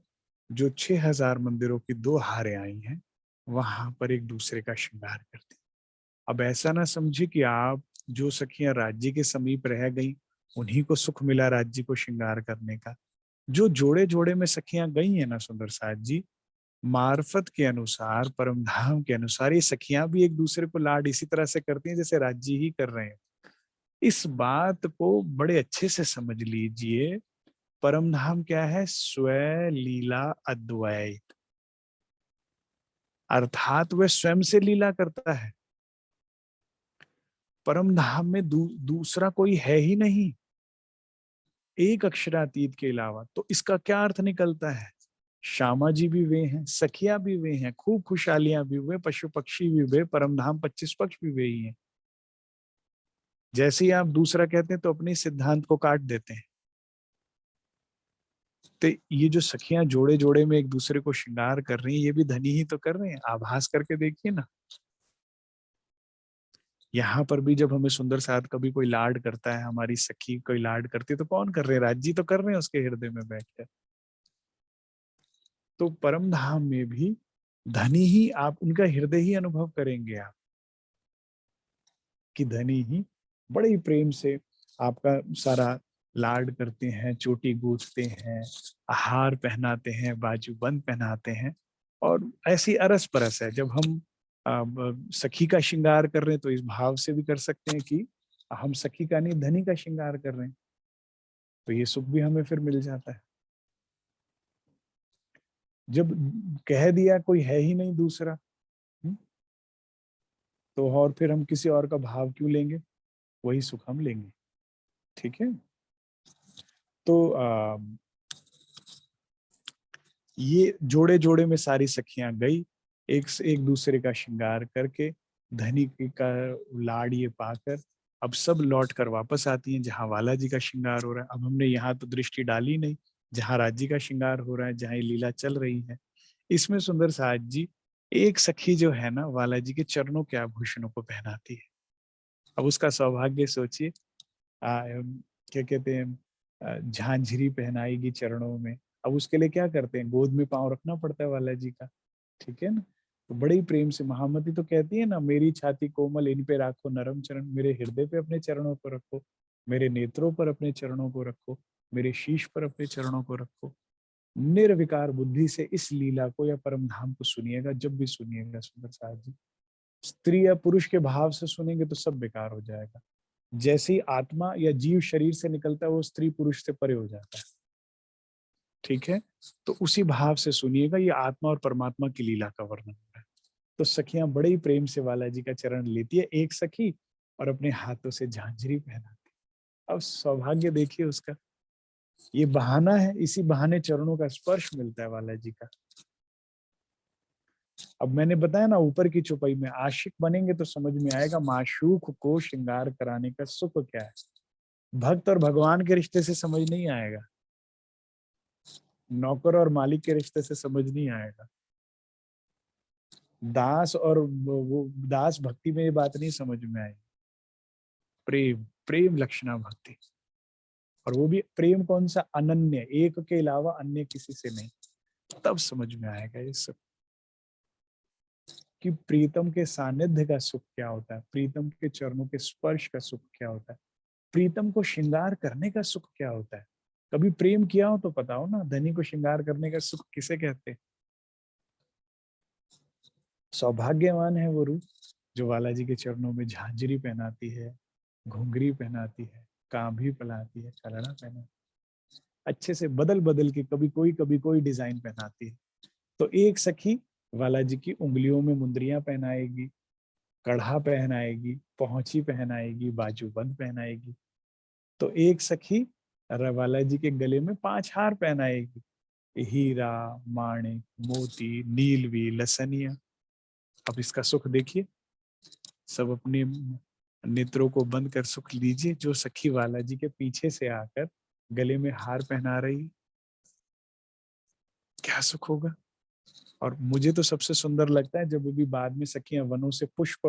जो 6000 मंदिरों की 2 हारें आई हैं, वहां पर एक दूसरे का श्रृंगार करती हैं। अब ऐसा ना समझे कि आप जो सखियां राज्य के समीप रह गई उन्हीं को सुख मिला राज्य को श्रृंगार करने का। जो जोड़े जोड़े में सखियां गई हैं ना सुंदर साथ जी, मार्फत के अनुसार, परम धाम के अनुसार, ये सखियां भी एक दूसरे को लाड इसी तरह से करती हैं जैसे राज्य ही कर रहे हैं। इस बात को बड़े अच्छे से समझ लीजिए। परम धाम क्या है? स्व लीला अद्वैत, अर्थात वह स्वयं से लीला करता है। परम धाम में दूसरा कोई है ही नहीं, एक अक्षरातीत के अलावा। तो इसका क्या अर्थ निकलता है? श्यामा जी भी वे हैं, सखिया भी वे हैं, खूब खुशहालियां भी वे, पशु पक्षी भी वे, परम धाम 25 पक्ष भी वे ही हैं। जैसे ही आप दूसरा कहते हैं तो अपने सिद्धांत को काट देते हैं। तो ये जो सखियां जोड़े जोड़े में एक दूसरे को श्रृंगार कर रही हैं, ये भी धनी ही तो कर रहे हैं। आभास करके देखिए ना। यहाँ पर भी जब हमें सुंदर साथ कभी कोई लाड करता है, हमारी सखी कोई लाड करती है, तो कौन कर रहे हैं? राज्य तो कर रहे हैं उसके हृदय में बैठकर। तो परम धाम में भी धनी ही आप, उनका हृदय ही अनुभव करेंगे आप, कि धनी ही बड़े ही प्रेम से आपका सारा लाड करते हैं, चोटी गूंथते हैं, हार पहनाते हैं, बाजूबंद पहनाते हैं। और ऐसी अरस परस है। जब हम सखी का श्रृंगार कर रहे हैं तो इस भाव से भी कर सकते हैं कि हम सखी का नहीं, धनी का श्रृंगार कर रहे हैं, तो ये सुख भी हमें फिर मिल जाता है। जब कह दिया कोई है ही नहीं दूसरा, तो और फिर हम किसी और का भाव क्यों लेंगे? वही सुख हम लेंगे। ठीक है। तो ये जोड़े जोड़े में सारी सखियां गई, एक से एक दूसरे का श्रृंगार करके, धनी का लाड़ ये पाकर अब सब लौट कर वापस आती हैं जहां वाला जी का श्रृंगार हो रहा है। अब हमने यहाँ तो दृष्टि डाली नहीं जहां राज्य का श्रृंगार हो रहा है, जहां ये लीला चल रही है। इसमें सुंदर साज जी, एक सखी जो है ना, वाला जी के चरणों के आभूषणों को पहनाती है। अब उसका सौभाग्य सोचिए। क्या कहते हैं, झांझरी पहनाएगी चरणों में। अब उसके लिए क्या करते हैं? गोद में पांव रखना पड़ता है वाला जी का। ठीक है ना। तो बड़े ही प्रेम से महामती तो कहती है ना, मेरी छाती कोमल इन पे राखो नरम चरण, मेरे हृदय पे अपने चरणों को रखो, मेरे नेत्रों पर अपने चरणों को रखो, मेरे शीश पर अपने चरणों को रखो। निर्विकार बुद्धि से इस लीला को या परम धाम को सुनिएगा। जब भी सुनिएगा सुंदर साहब जी, स्त्री या पुरुष के भाव से सुनेंगे तो सब बेकार हो जाएगा। जैसे ही आत्मा या जीव शरीर से निकलता है, वो स्त्री पुरुष से परे हो जाता है। ठीक है। तो उसी भाव से सुनिएगा, ये आत्मा और परमात्मा की लीला का वर्णन हो रहा है। तो सखियां बड़े ही प्रेम से वाला जी का चरण लेती है एक सखी, और अपने हाथों से झांझरी पहनाती है। अब सौभाग्य देखिए उसका, ये बहाना है, इसी बहाने चरणों का स्पर्श मिलता है वाला जी का। अब मैंने बताया ना, ऊपर की चौपाई में आशिक बनेंगे तो समझ में आएगा माशूक को श्रृंगार कराने का सुख क्या है। भक्त और भगवान के रिश्ते से समझ नहीं आएगा, नौकर और मालिक के रिश्ते से समझ नहीं आएगा, दास और वो दास भक्ति में ये बात नहीं समझ में आएगी। प्रेम, प्रेम लक्षणा भक्ति, और वो भी प्रेम कौन सा? अनन्य, एक के अलावा अन्य किसी से नहीं। तब समझ में आएगा ये सब, कि प्रीतम के सानिध्य का सुख क्या होता है, प्रीतम के चरणों के स्पर्श का सुख क्या होता है, प्रीतम को श्रृंगार करने का सुख क्या होता है। कभी प्रेम किया हो तो पता हो ना, धनी को श्रृंगार करने का सुख किसे कहते हैं? सौभाग्यवान है वो रूह जो वाला जी के चरणों में झांझरी पहनाती है, घुंघरी पहनाती है, कांभी पहनाती है, कलड़ा पहनाती है, अच्छे से बदल बदल के कभी कोई डिजाइन पहनाती है। तो एक सखी वाला जी की उंगलियों में मुंदरियां पहनाएगी, कढ़ा पहनाएगी, पहुंची पहनाएगी, बाजूबंद पहनाएगी। तो एक सखी वाला जी के गले में 5 हार पहनाएगी, हीरा, माणिक, मोती, नीलवी, लसनिया। अब इसका सुख देखिए। सब अपने नेत्रों को बंद कर सुख लीजिए। जो सखी वाला जी के पीछे से आकर गले में हार पहना रही, क्या सुख होगा। और मुझे तो सबसे सुंदर लगता है जब भी बाद में सखियां वनों से पुष्प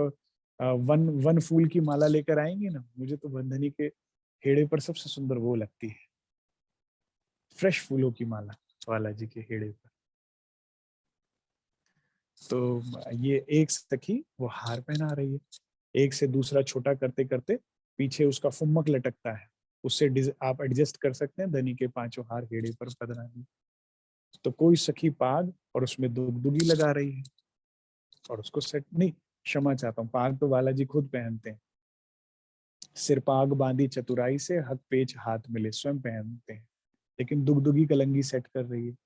वन वन फूल की माला लेकर आएंगी ना, मुझे तो बंधनी के हेड़े पर सबसे सुंदर वो लगती है, फ्रेश फूलों की माला बालाजी के हेड़े पर। तो ये एक सखी वो हार पहना रही है, एक से दूसरा छोटा करते करते पीछे उसका फुम्मक लटकता है, उससे आप एडजस्ट कर सकते हैं धनी के पांचों हार हेड़े पर पधरानी। तो कोई सखी पाग और उसमें दुगदुगी लगा रही है, और उसको सेट नहीं, क्षमा चाहता हूँ, पाग तो बालाजी खुद पहनते हैं, सिर पाग बांधी चतुराई से, हक पेच हाथ मिले स्वयं पहनते हैं, लेकिन दुगदुगी कलंगी सेट कर रही है।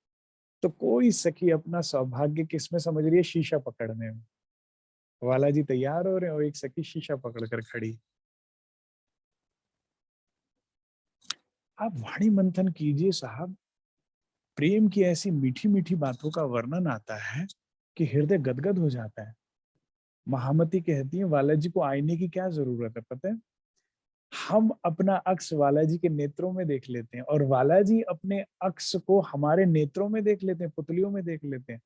तो कोई सखी अपना सौभाग्य किसमें समझ रही है, शीशा पकड़ने में। बालाजी तैयार हो रहे हैं और एक सखी शीशा पकड़ कर खड़ी। आप वाणी मंथन कीजिए साहब, प्रेम की ऐसी मीठी मीठी बातों का वर्णन आता है कि हृदय गदगद हो जाता है। महामती कहती है बालाजी को आईने की क्या जरूरत है, पता है, हम अपना अक्स बालाजी के नेत्रों में देख लेते हैं और बालाजी अपने अक्स को हमारे नेत्रों में देख लेते हैं, पुतलियों में देख लेते हैं।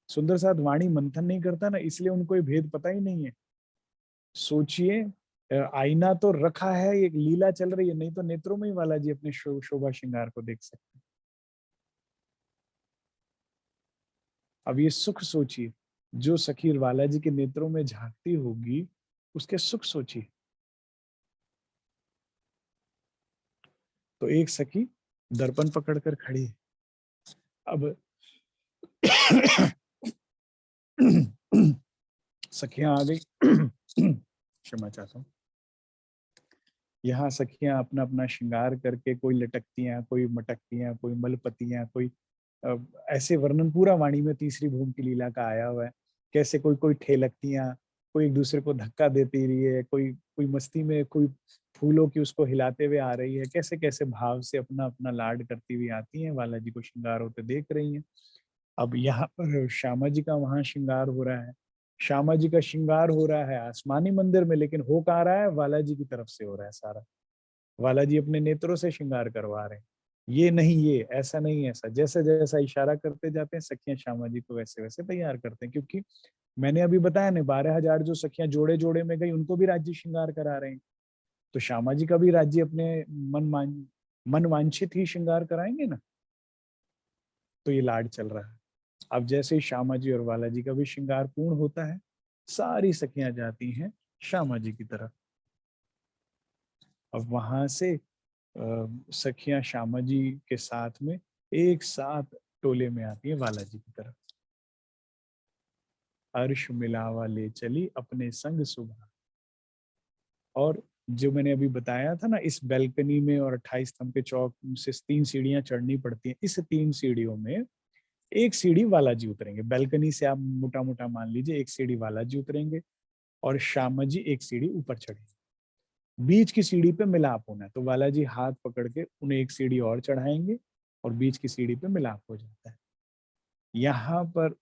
सुंदर साथ वाणी मंथन नहीं करता ना, इसलिए उनको ये भेद पता ही नहीं है। सोचिए, आईना तो रखा है, एक लीला चल रही है, नहीं तो नेत्रों में ही बालाजी अपने शोभा श्रृंगार को देख सकते हैं। अब ये सुख सोचिए, जो सखी बालाजी के नेत्रों में झांकती होगी उसके सुख सोचिए। तो एक सखी दर्पण पकड़कर खड़ी है। अब सखियां आ गई। क्षमा चाहता हूँ। यहाँ सखियां अपना अपना श्रृंगार करके, कोई लटकती हैं, कोई मटकती हैं, कोई मलपतियां, कोई अ, ऐसे वर्णन पूरा वाणी में तीसरी भूमि की लीला का आया हुआ है। कैसे कोई कोई ठेलकतियां, कोई एक दूसरे को धक्का देती रही है, कोई कोई मस्ती में कोई फूलों की उसको हिलाते हुए आ रही है, कैसे कैसे भाव से अपना अपना लाड करती हुई आती हैं, बालाजी को श्रृंगार होते देख रही हैं। अब यहाँ पर श्यामा जी का वहां श्रृंगार हो रहा है, श्यामा जी का श्रृंगार हो रहा है आसमानी मंदिर में, लेकिन हो कहाँ रहा है, बालाजी की तरफ से हो रहा है सारा। बालाजी अपने नेत्रों से श्रृंगार करवा रहे हैं। ये नहीं, ये ऐसा नहीं, ऐसा जैसे जैसा इशारा करते जाते हैं सखियां श्यामा जी को वैसे वैसे तैयार करते हैं, क्योंकि मैंने अभी बताया ना 12,000 जो सखियां जोड़े जोड़े में गई उनको भी राज्य श्रृंगार करा रहे हैं। तो श्यामा जी का भी राज्य अपने मन वांछित ही श्रृंगार कराएंगे ना। तो ये लाड चल रहा है। अब जैसे ही श्यामा जी और बालाजी का भी श्रृंगार पूर्ण होता है, सारी सखियां जाती हैं श्यामा जी की तरफ। अब वहां से सखियां श्यामा जी के साथ में एक साथ टोले में आती है बालाजी की तरफ। अर्श मिलावा ले चली अपने संग सुबह। और जो मैंने अभी बताया था ना, इस बैल्कनी में और 28 स्तंभ के चौक से 3 सीढ़ियां चढ़नी पड़ती हैं, इस 3 सीढ़ियों में एक सीढ़ी बालाजी उतरेंगे। बैल्कनी से आप मोटा मोटा मान लीजिए एक सीढ़ी बालाजी उतरेंगे और श्यामा जी एक सीढ़ी ऊपर चढ़ेंगे। बीच की सीढ़ी पे मिलाप होना है, तो बालाजी हाथ पकड़ के उन्हें एक सीढ़ी और चढ़ाएंगे और बीच की सीढ़ी पे मिलाप हो जाता है। यहाँ पर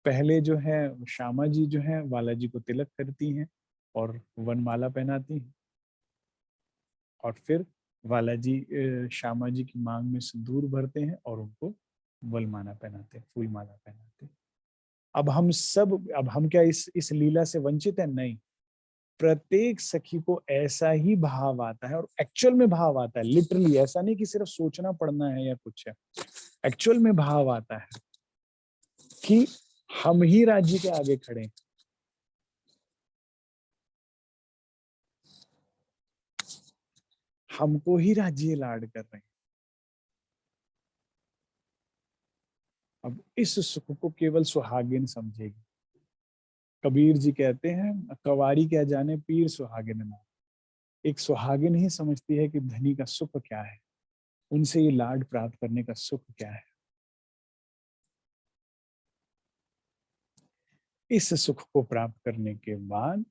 पहले जो है श्यामा जी जो है बालाजी को तिलक करती हैं और वनमाला पहनाती हैं, और फिर बालाजी श्यामा जी की मांग में सिंदूर भरते हैं और उनको वलमाला पहनाते हैं, फूल माला पहनाते हैं। अब हम क्या इस लीला से वंचित है? नहीं। प्रत्येक सखी को ऐसा ही भाव आता है, और एक्चुअल में भाव आता है, लिटरली, ऐसा नहीं कि सिर्फ सोचना पड़ना है या कुछ है। एक्चुअल में भाव आता है कि हम ही राज्य के आगे खड़े हैं। हमको ही राज्य लाड कर रहे हैं। अब इस सुख को केवल सुहागिन समझेगी। कबीर जी कहते हैं, कवारी क्या जाने पीर सुहागिन ना। एक सुहागिन ही समझती है कि धनी का सुख क्या है, उनसे ये लाड प्राप्त करने का सुख क्या है। इस सुख को प्राप्त करने के बाद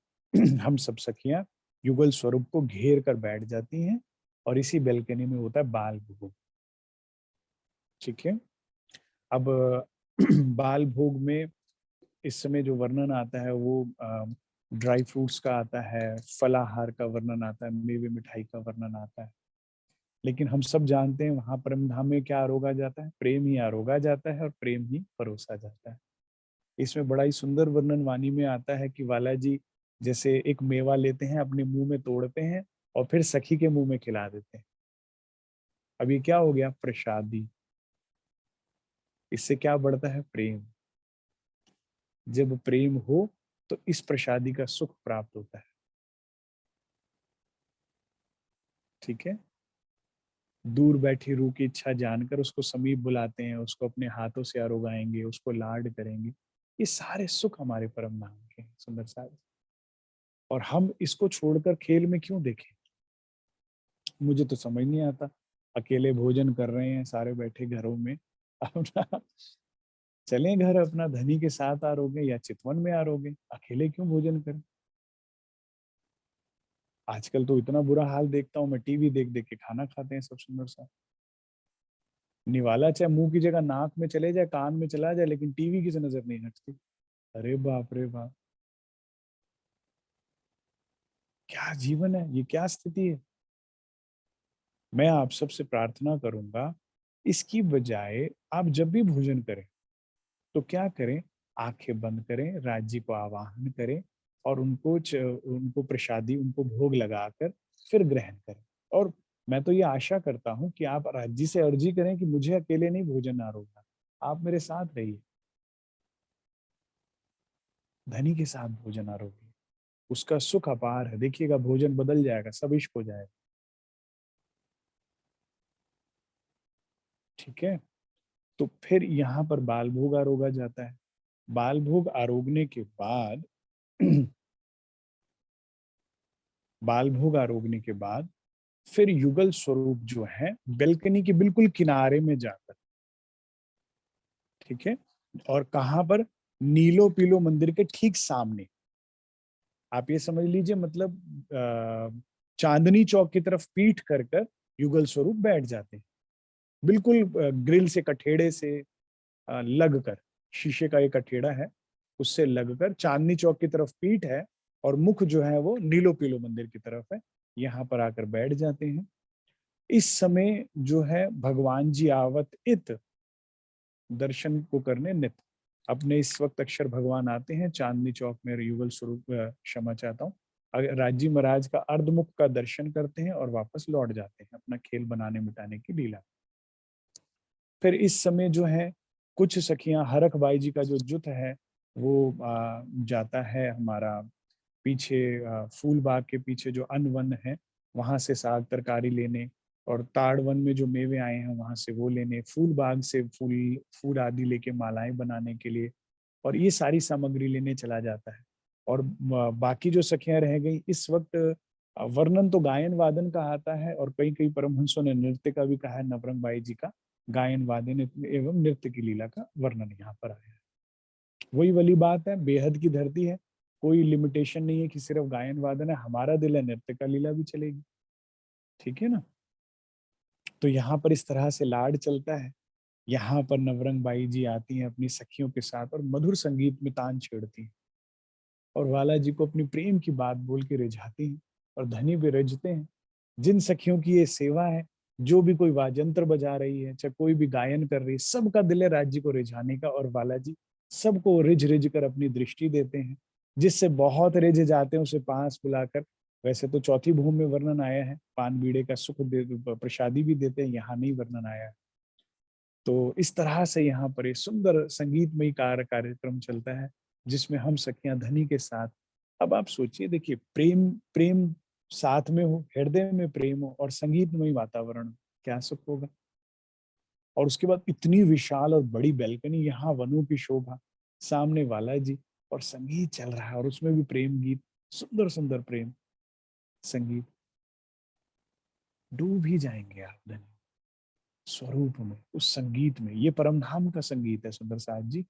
हम सब सखियां युगल स्वरूप को घेर कर बैठ जाती हैं, और इसी बेलकनी में होता है बाल भोग। ठीक है। अब बाल भोग में इस समय जो वर्णन आता है वो ड्राई फ्रूट्स का आता है, फलाहार का वर्णन आता है, मेवे मिठाई का वर्णन आता है। लेकिन हम सब जानते हैं वहां परम धाम में क्या आरोगा जाता है, प्रेम ही आरोगा जाता है और प्रेम ही परोसा जाता है। इसमें बड़ा ही सुंदर वर्णन वाणी में आता है कि वाला जी जैसे एक मेवा लेते हैं, अपने मुंह में तोड़ते हैं और फिर सखी के मुंह में खिला देते हैं। अब ये क्या हो गया, प्रसादी। इससे क्या बढ़ता है, प्रेम। जब प्रेम हो तो इस प्रसादी का सुख प्राप्त होता है। ठीक है। दूर बैठी रूह की इच्छा जानकर उसको समीप बुलाते हैं, उसको अपने हाथों से आरोगाएंगे, उसको लाड करेंगे। ये सारे सुख हमारे परम धाम के हैं, सुंदर साहब। और हम इसको छोड़कर खेल में क्यों देखें? मुझे तो समझ नहीं आता। अकेले भोजन कर रहे हैं सारे बैठे घरों में, अपना चलें घर अपना धनी के साथ आरोगे या चितवन में आरोगे, अकेले क्यों भोजन करें? आजकल तो इतना बुरा हाल देखता हूँ मैं, टीवी देख देख के खाना खाते हैं सब, सुंदर सा। निवाला चाहे मुंह की जगह नाक में चले जाए, कान में चला जाए, लेकिन टीवी की से नजर नहीं हटती। अरे बाप रे बाप, क्या जीवन है ये, क्या स्थिति है। मैं आप सबसे प्रार्थना करूंगा, इसकी बजाय आप जब भी भोजन करें तो क्या करें, आंखें बंद करें, राज्य को आवाहन करें और उनको प्रसादी, उनको भोग लगाकर फिर ग्रहण करें। और मैं तो ये आशा करता हूं कि आप राज्य से अर्जी करें कि मुझे अकेले नहीं भोजन आरोगा, आप मेरे साथ रहिए, धनी के साथ भोजन आरोग्य। उसका सुख अपार है, देखिएगा भोजन बदल जाएगा, सब इश्क हो जाएगा। ठीक है। तो फिर यहाँ पर बाल भोग आरोगा जाता है। बाल भोग आरोगने के बाद बाल भोग आरोगने के बाद फिर युगल स्वरूप जो है बेलकनी के बिल्कुल किनारे में जाकर, ठीक है, और कहां पर, नीलो पीलो मंदिर के ठीक सामने। आप ये समझ लीजिए, मतलब चांदनी चौक की तरफ पीठ कर कर युगल स्वरूप बैठ जाते हैं, बिल्कुल ग्रिल से, कठेड़े से लग कर, शीशे का एक कठेड़ा है, उससे लगकर चांदनी चौक की तरफ पीठ है और मुख जो है वो नीलो पीलो मंदिर की तरफ है। यहाँ पर आकर बैठ जाते हैं। इस समय जो है भगवान जी आवत इत दर्शन को करने नित। अपने इस वक्त अक्षर भगवान आते हैं चांदनी चौक में, युगल स्वरूप, क्षमा चाहता हूँ, राजी महाराज का अर्धमुख का दर्शन करते हैं और वापस लौट जाते हैं अपना खेल बनाने मिटाने की लीला। फिर इस समय जो है कुछ सखियां, हरख बाई जी का जो जुट है वो जाता है हमारा पीछे, फूल बाग के पीछे जो अनवन है वहां से साग तरकारी लेने, और ताड़वन में जो मेवे आए हैं वहां से वो लेने, फूल बाग से फूल फूल आदि लेके मालाएं बनाने के लिए, और ये सारी सामग्री लेने चला जाता है। और बाकी जो सखियां रह गई इस वक्त, वर्णन तो गायन वादन का आता है और कई कई परमहंसों ने नृत्य का भी कहा है। नवरंग बाई जी का गायन वादन एवं नृत्य की लीला का वर्णन यहाँ पर आया है। वही वाली बात है, बेहद की धरती है, कोई लिमिटेशन नहीं है कि सिर्फ गायन वादन है, हमारा दिल है नृत्य का लीला भी चलेगी। ठीक है ना। तो यहाँ पर इस तरह से लाड चलता है। यहाँ पर नवरंग बाई जी आती हैं अपनी सखियों के साथ और मधुर संगीत में तान छेड़ती हैं और वाला जी को अपनी प्रेम की बात बोल के रिझाती हैं और धनी भी रिझते हैं। जिन सखियों की ये सेवा है, जो भी कोई वाजंत्र बजा रही है, चाहे कोई भी गायन कर रही है, सबका दिल है राज्य को रिझाने का, और बाला जी सबको रिझ रिझ कर अपनी दृष्टि देते हैं। जिससे बहुत रिझ जाते हैं उसे पास बुलाकर, वैसे तो चौथी भूमि में वर्णन आया है, पान बीड़े का सुख दे, प्रसादी भी देते हैं, यहाँ नहीं वर्णन आया है। तो इस तरह से यहाँ पर एक सुंदर संगीतमय कार्यक्रम चलता है जिसमें हम सखियां धनी के साथ। अब आप सोचिए, देखिए प्रेम, प्रेम साथ में हो, हृदय में प्रेम हो और संगीतमय वातावरण, क्या सुख होगा। और उसके बाद इतनी विशाल और बड़ी बैल्कनी, यहाँ वनों की शोभा, सामने वाला जी, और संगीत चल रहा है और उसमें भी प्रेम गीत, सुंदर सुंदर प्रेम संगीत। डूब ही जाएंगे आप धनी स्वरूप में, उस संगीत में। ये परमधाम का संगीत है सुंदर साहब जी।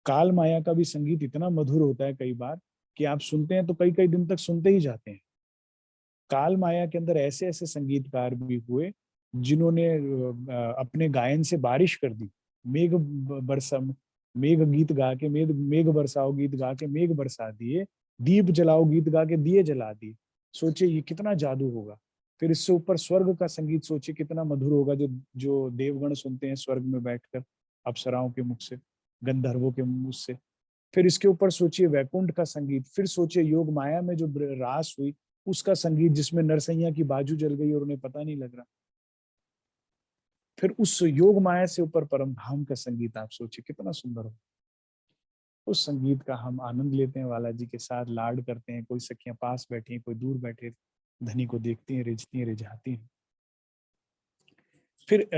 काल माया का भी संगीत इतना मधुर होता है कई बार कि आप सुनते हैं तो कई कई दिन तक सुनते ही जाते हैं। काल माया के अंदर ऐसे ऐसे संगीतकार भी हुए जिन्होंने अपने गायन से बारिश कर दी। मेघ बरसा, मेघ गीत गा के, मेघ मेघ बरसाओ गीत गा के मेघ बरसा दिए, दीप जलाओ गीत गा के दिए जला दिए। सोचिए ये कितना जादू होगा। फिर इससे ऊपर स्वर्ग का संगीत सोचिए कितना मधुर होगा, जो जो देवगण सुनते हैं स्वर्ग में बैठकर अप्सराओं के मुख से, गंधर्वों के मुख से। फिर इसके ऊपर सोचिए वैकुंठ का संगीत, फिर सोचिए योग माया में जो रास हुई उसका संगीत, जिसमें नरसैया की बाजू जल गई और उन्हें पता नहीं लग रहा। फिर उस योग माया से ऊपर परम धाम का संगीत आप सोचिए कितना सुंदर हो। उस संगीत का हम आनंद लेते हैं, वाला जी के साथ लाड करते हैं। कोई सखियां पास बैठी हैं, कोई दूर बैठे धनी को देखती हैं, रिझती हैं, रिझाती हैं। फिर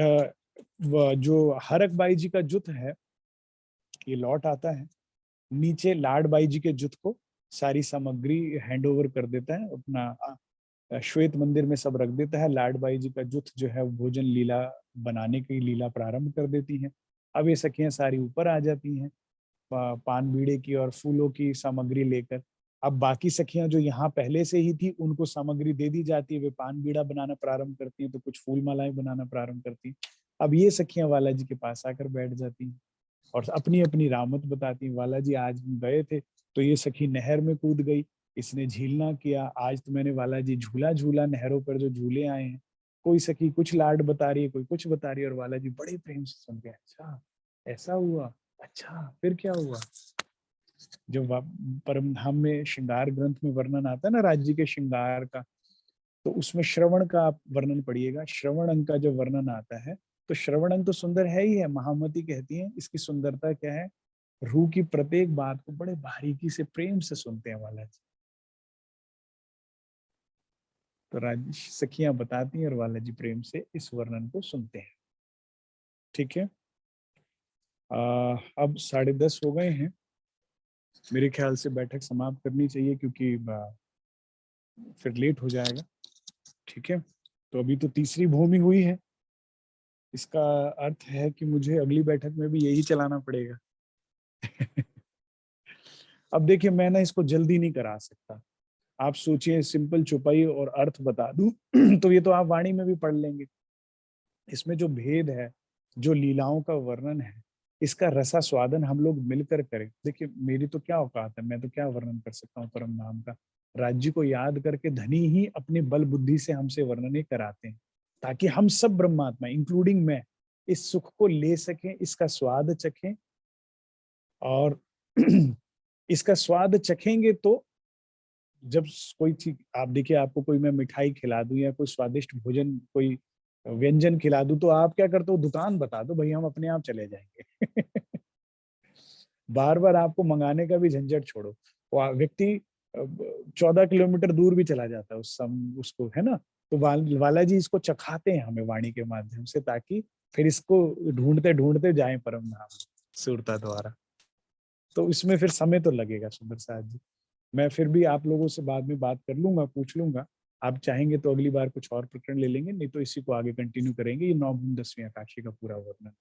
जो हरक बाई जी का जुत है ये लौट आता है नीचे, लाड बाई जी के जुत को सारी सामग्री हैंड ओवर कर देता है, अपना श्वेत मंदिर में सब रख देता है। लाड बाई जी का जुत जो है भोजन लीला बनाने की लीला प्रारंभ कर देती हैं। अब ये सखियां सारी ऊपर आ जाती हैं पान बीड़े की और फूलों की सामग्री लेकर। अब बाकी सखियां जो यहाँ पहले से ही थी उनको सामग्री दे दी जाती है, वे पान बीड़ा बनाना प्रारंभ करती हैं, तो कुछ फूल मालाएं बनाना प्रारंभ करती हैं। अब ये सखियां वाला जी के पास आकर बैठ जाती हैं और अपनी अपनी रामत बताती हैं। वाला जी आज हम गए थे तो ये सखी नहर में कूद गई, इसने झीलना किया। आज तो मैंने वाला जी झूला झूला, नहरों पर जो झूले आए हैं। कोई सखी कुछ लाड बता रही है, कोई कुछ बता रही है, और वाला जी बड़े प्रेम से सुन के, अच्छा ऐसा हुआ, अच्छा फिर क्या हुआ। जब परम धाम में श्रृंगार ग्रंथ में वर्णन आता है ना राज्य के श्रृंगार का, तो उसमें श्रवण का आप वर्णन पढ़िएगा। श्रवण अंग का जब वर्णन आता है तो श्रवण अंग तो सुंदर है ही है। महामती कहती है इसकी सुंदरता क्या है, रूह की प्रत्येक बात को बड़े बारीकी से प्रेम से सुनते हैं वाला जी। तो राज सखियां बताती हैं और वाला जी प्रेम से इस वर्णन को सुनते हैं। ठीक है, अब 10:30 हो गए हैं। मेरे ख्याल से बैठक समाप्त करनी चाहिए क्योंकि फिर लेट हो जाएगा। ठीक है, तो अभी तो तीसरी भूमि हुई है, इसका अर्थ है कि मुझे अगली बैठक में भी यही चलाना पड़ेगा। अब देखिए मैं ना इसको जल्दी नहीं करा सकता। आप सोचिए सिंपल चुपाई और अर्थ बता दूं तो ये तो आप वाणी में भी पढ़ लेंगे। इसमें जो भेद है, जो लीलाओं का वर्णन है, इसका रसा स्वादन हम लोग मिलकर करें। देखिए मेरी तो क्या औकात है, मैं तो क्या वर्णन कर सकता हूँ परम नाम का। राज्य को याद करके धनी ही अपने बल बुद्धि से हमसे वर्णन कराते हैं, ताकि हम सब ब्रह्मात्मा इंक्लूडिंग मैं इस सुख को ले सकें, इसका स्वाद चखें। और इसका स्वाद चखेंगे तो जब कोई चीज आप देखिए, आपको कोई मैं मिठाई खिला दूं या कोई स्वादिष्ट भोजन, कोई व्यंजन खिला दूं, तो आप क्या करते हो, दुकान बता दो भाई, हम अपने आप चले जाएंगे। बार बार आपको मंगाने का भी झंझट छोड़ो। वो व्यक्ति 14 किलोमीटर दूर भी चला जाता है उसको, है ना। तो वाला जी इसको चखाते हैं हमें वाणी के माध्यम से, ताकि फिर इसको ढूंढते ढूंढते जाए परम धाम सुरता द्वारा। तो इसमें फिर समय तो लगेगा सुंदर साथ जी। मैं फिर भी आप लोगों से बाद में बात कर लूंगा, पूछ लूंगा। आप चाहेंगे तो अगली बार कुछ और प्रकरण ले लेंगे, नहीं तो इसी को आगे कंटिन्यू करेंगे। ये 9 10वीं आकाशी का पूरा वर्णन।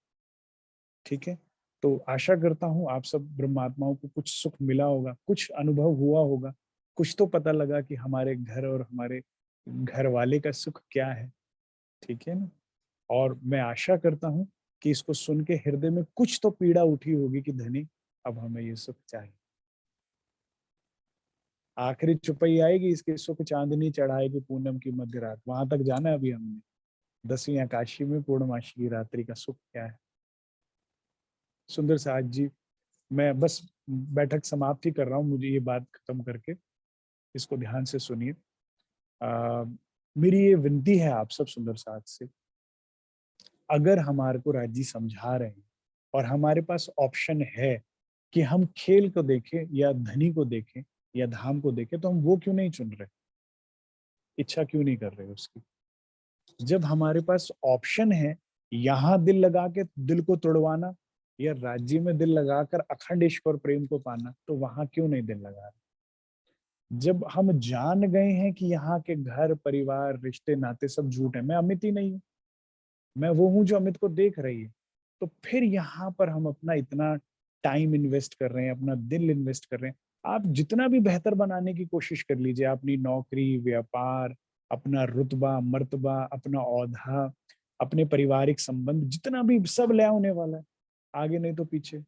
ठीक है, तो आशा करता हूँ आप सब ब्रह्मात्माओं को कुछ सुख मिला होगा, कुछ अनुभव हुआ होगा, कुछ तो पता लगा कि हमारे घर और हमारे घर वाले का सुख क्या है। ठीक है ना। और मैं आशा करता हूँ कि इसको सुन के हृदय में कुछ तो पीड़ा उठी होगी कि धनी अब हमें ये सुख चाहिए। आखिरी चुपई आएगी, इसके सुख चांदनी चढ़ाएगी पूनम की मध्य रात, वहां तक जाना है अभी हमने। 10वीं आकाशी में पूर्णमासी की रात्रि का सुख क्या है। सुंदर साज जी, मैं बस बैठक समाप्त ही कर रहा हूँ, मुझे ये बात खत्म करके इसको ध्यान से सुनिए। मेरी ये विनती है आप सब सुंदर साज से, अगर हमारे को राजी समझा रहे हैं और हमारे पास ऑप्शन है कि हम खेल को देखें या धनी को देखें या धाम को देखें, तो हम वो क्यों नहीं चुन रहे, इच्छा क्यों नहीं कर रहे उसकी। जब हमारे पास ऑप्शन है यहाँ दिल लगा के दिल को तोड़वाना या राज्य में दिल लगाकर अखंड ईश्वर प्रेम को पाना, तो वहां क्यों नहीं दिल लगा रहे। जब हम जान गए हैं कि यहाँ के घर परिवार रिश्ते नाते सब झूठ है, मैं अमित ही नहीं हूँ, मैं वो हूँ जो अमित को देख रही है, तो फिर यहाँ पर हम अपना इतना टाइम इन्वेस्ट कर रहे हैं, अपना दिल इन्वेस्ट कर रहे हैं। आप जितना भी बेहतर बनाने की कोशिश कर लीजिए, अपनी नौकरी, व्यापार, अपना रुतबा मर्तबा, अपना औधा, अपने पारिवारिक संबंध, जितना भी सब ले होने वाला है, आगे नहीं तो पीछे।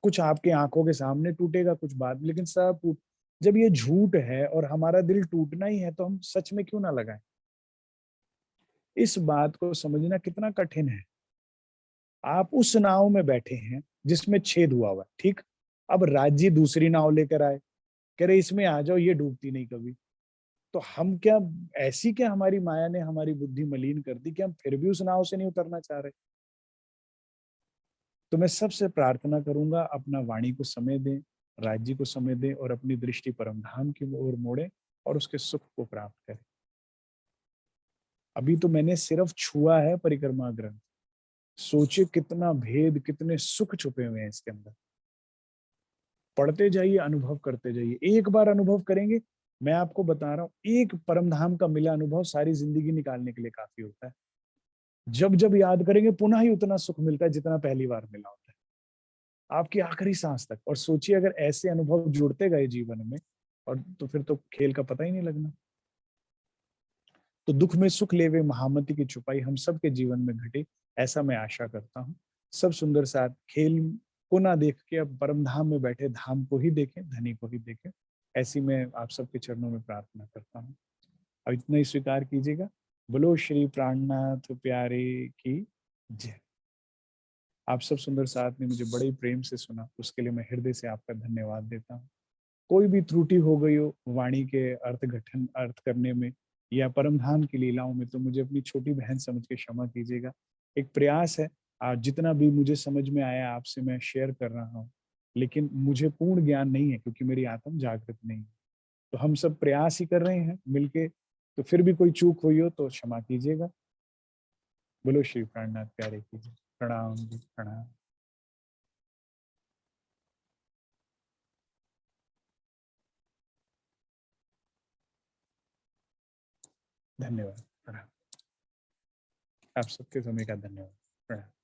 कुछ आपके आंखों के सामने टूटेगा, कुछ बाद, लेकिन सब जब ये झूठ है और हमारा दिल टूटना ही है, तो हम सच में क्यों ना लगाएं। इस बात को समझना कितना कठिन है। आप उस नाव में बैठे हैं जिसमें छेद हुआ हुआ है, ठीक। अब राज्य दूसरी नाव लेकर आए, कह रहे इसमें आ जाओ, ये डूबती नहीं कभी। तो हम क्या, ऐसी क्या हमारी माया ने हमारी बुद्धि मलिन कर दी कि हम फिर भी उस नाव से नहीं उतरना चाह रहे। तो मैं सबसे प्रार्थना करूंगा, अपना वाणी को समय दें, राज्य को समय दें और अपनी दृष्टि परम धाम की ओर मोड़े और उसके सुख को प्राप्त करें। अभी तो मैंने सिर्फ छुआ है परिक्रमा ग्रंथ, सोचिए कितना भेद, कितने सुख छुपे हुए हैं इसके अंदर। पढ़ते जाइए, अनुभव करते जाइए, एक बार अनुभव करेंगे, मैं आपको बता रहा हूँ, एक परम धाम का मिला अनुभव सारी जिंदगी निकालने के लिए काफी होता है। जब जब याद करेंगे पुनः ही उतना सुख मिलता है जितना पहली बार मिला होता है, आपकी आखिरी सांस तक। और सोचिए अगर ऐसे अनुभव जुड़ते गए जीवन में, और तो फिर तो खेल का पता ही नहीं लगना। तो दुख में सुख लेवे महामति की छुपाई हम सबके जीवन में घटे, ऐसा मैं आशा करता हूँ। सब सुंदर साथ खेल को ना देख के अब परम धाम में बैठे धाम को ही देखें, धनी को ही देखें, ऐसी मैं आप सबके चरणों में प्रार्थना करता हूँ। अब इतना ही स्वीकार कीजिएगा। बोलो श्री प्राणनाथ प्यारे की जय। आप सब सुंदर साथ ने मुझे बड़े प्रेम से सुना, उसके लिए मैं हृदय से आपका धन्यवाद देता हूँ। कोई भी त्रुटि हो गई हो वाणी के अर्थ गठन, अर्थ करने में या परमधाम की लीलाओं में, तो मुझे अपनी छोटी बहन समझ के क्षमा कीजिएगा। एक प्रयास है, जितना भी मुझे समझ में आया आपसे मैं शेयर कर रहा हूँ, लेकिन मुझे पूर्ण ज्ञान नहीं है क्योंकि मेरी आत्म जागृत नहीं है। तो हम सब प्रयास ही कर रहे हैं मिलके, तो फिर भी कोई चूक हुई हो तो क्षमा कीजिएगा। बोलो श्री प्राणनाथ प्यारे कीजिए। प्रणाम जी, प्रणाम। धन्यवाद, प्रणाम। आप सबके समय का धन्यवाद, प्रणाम।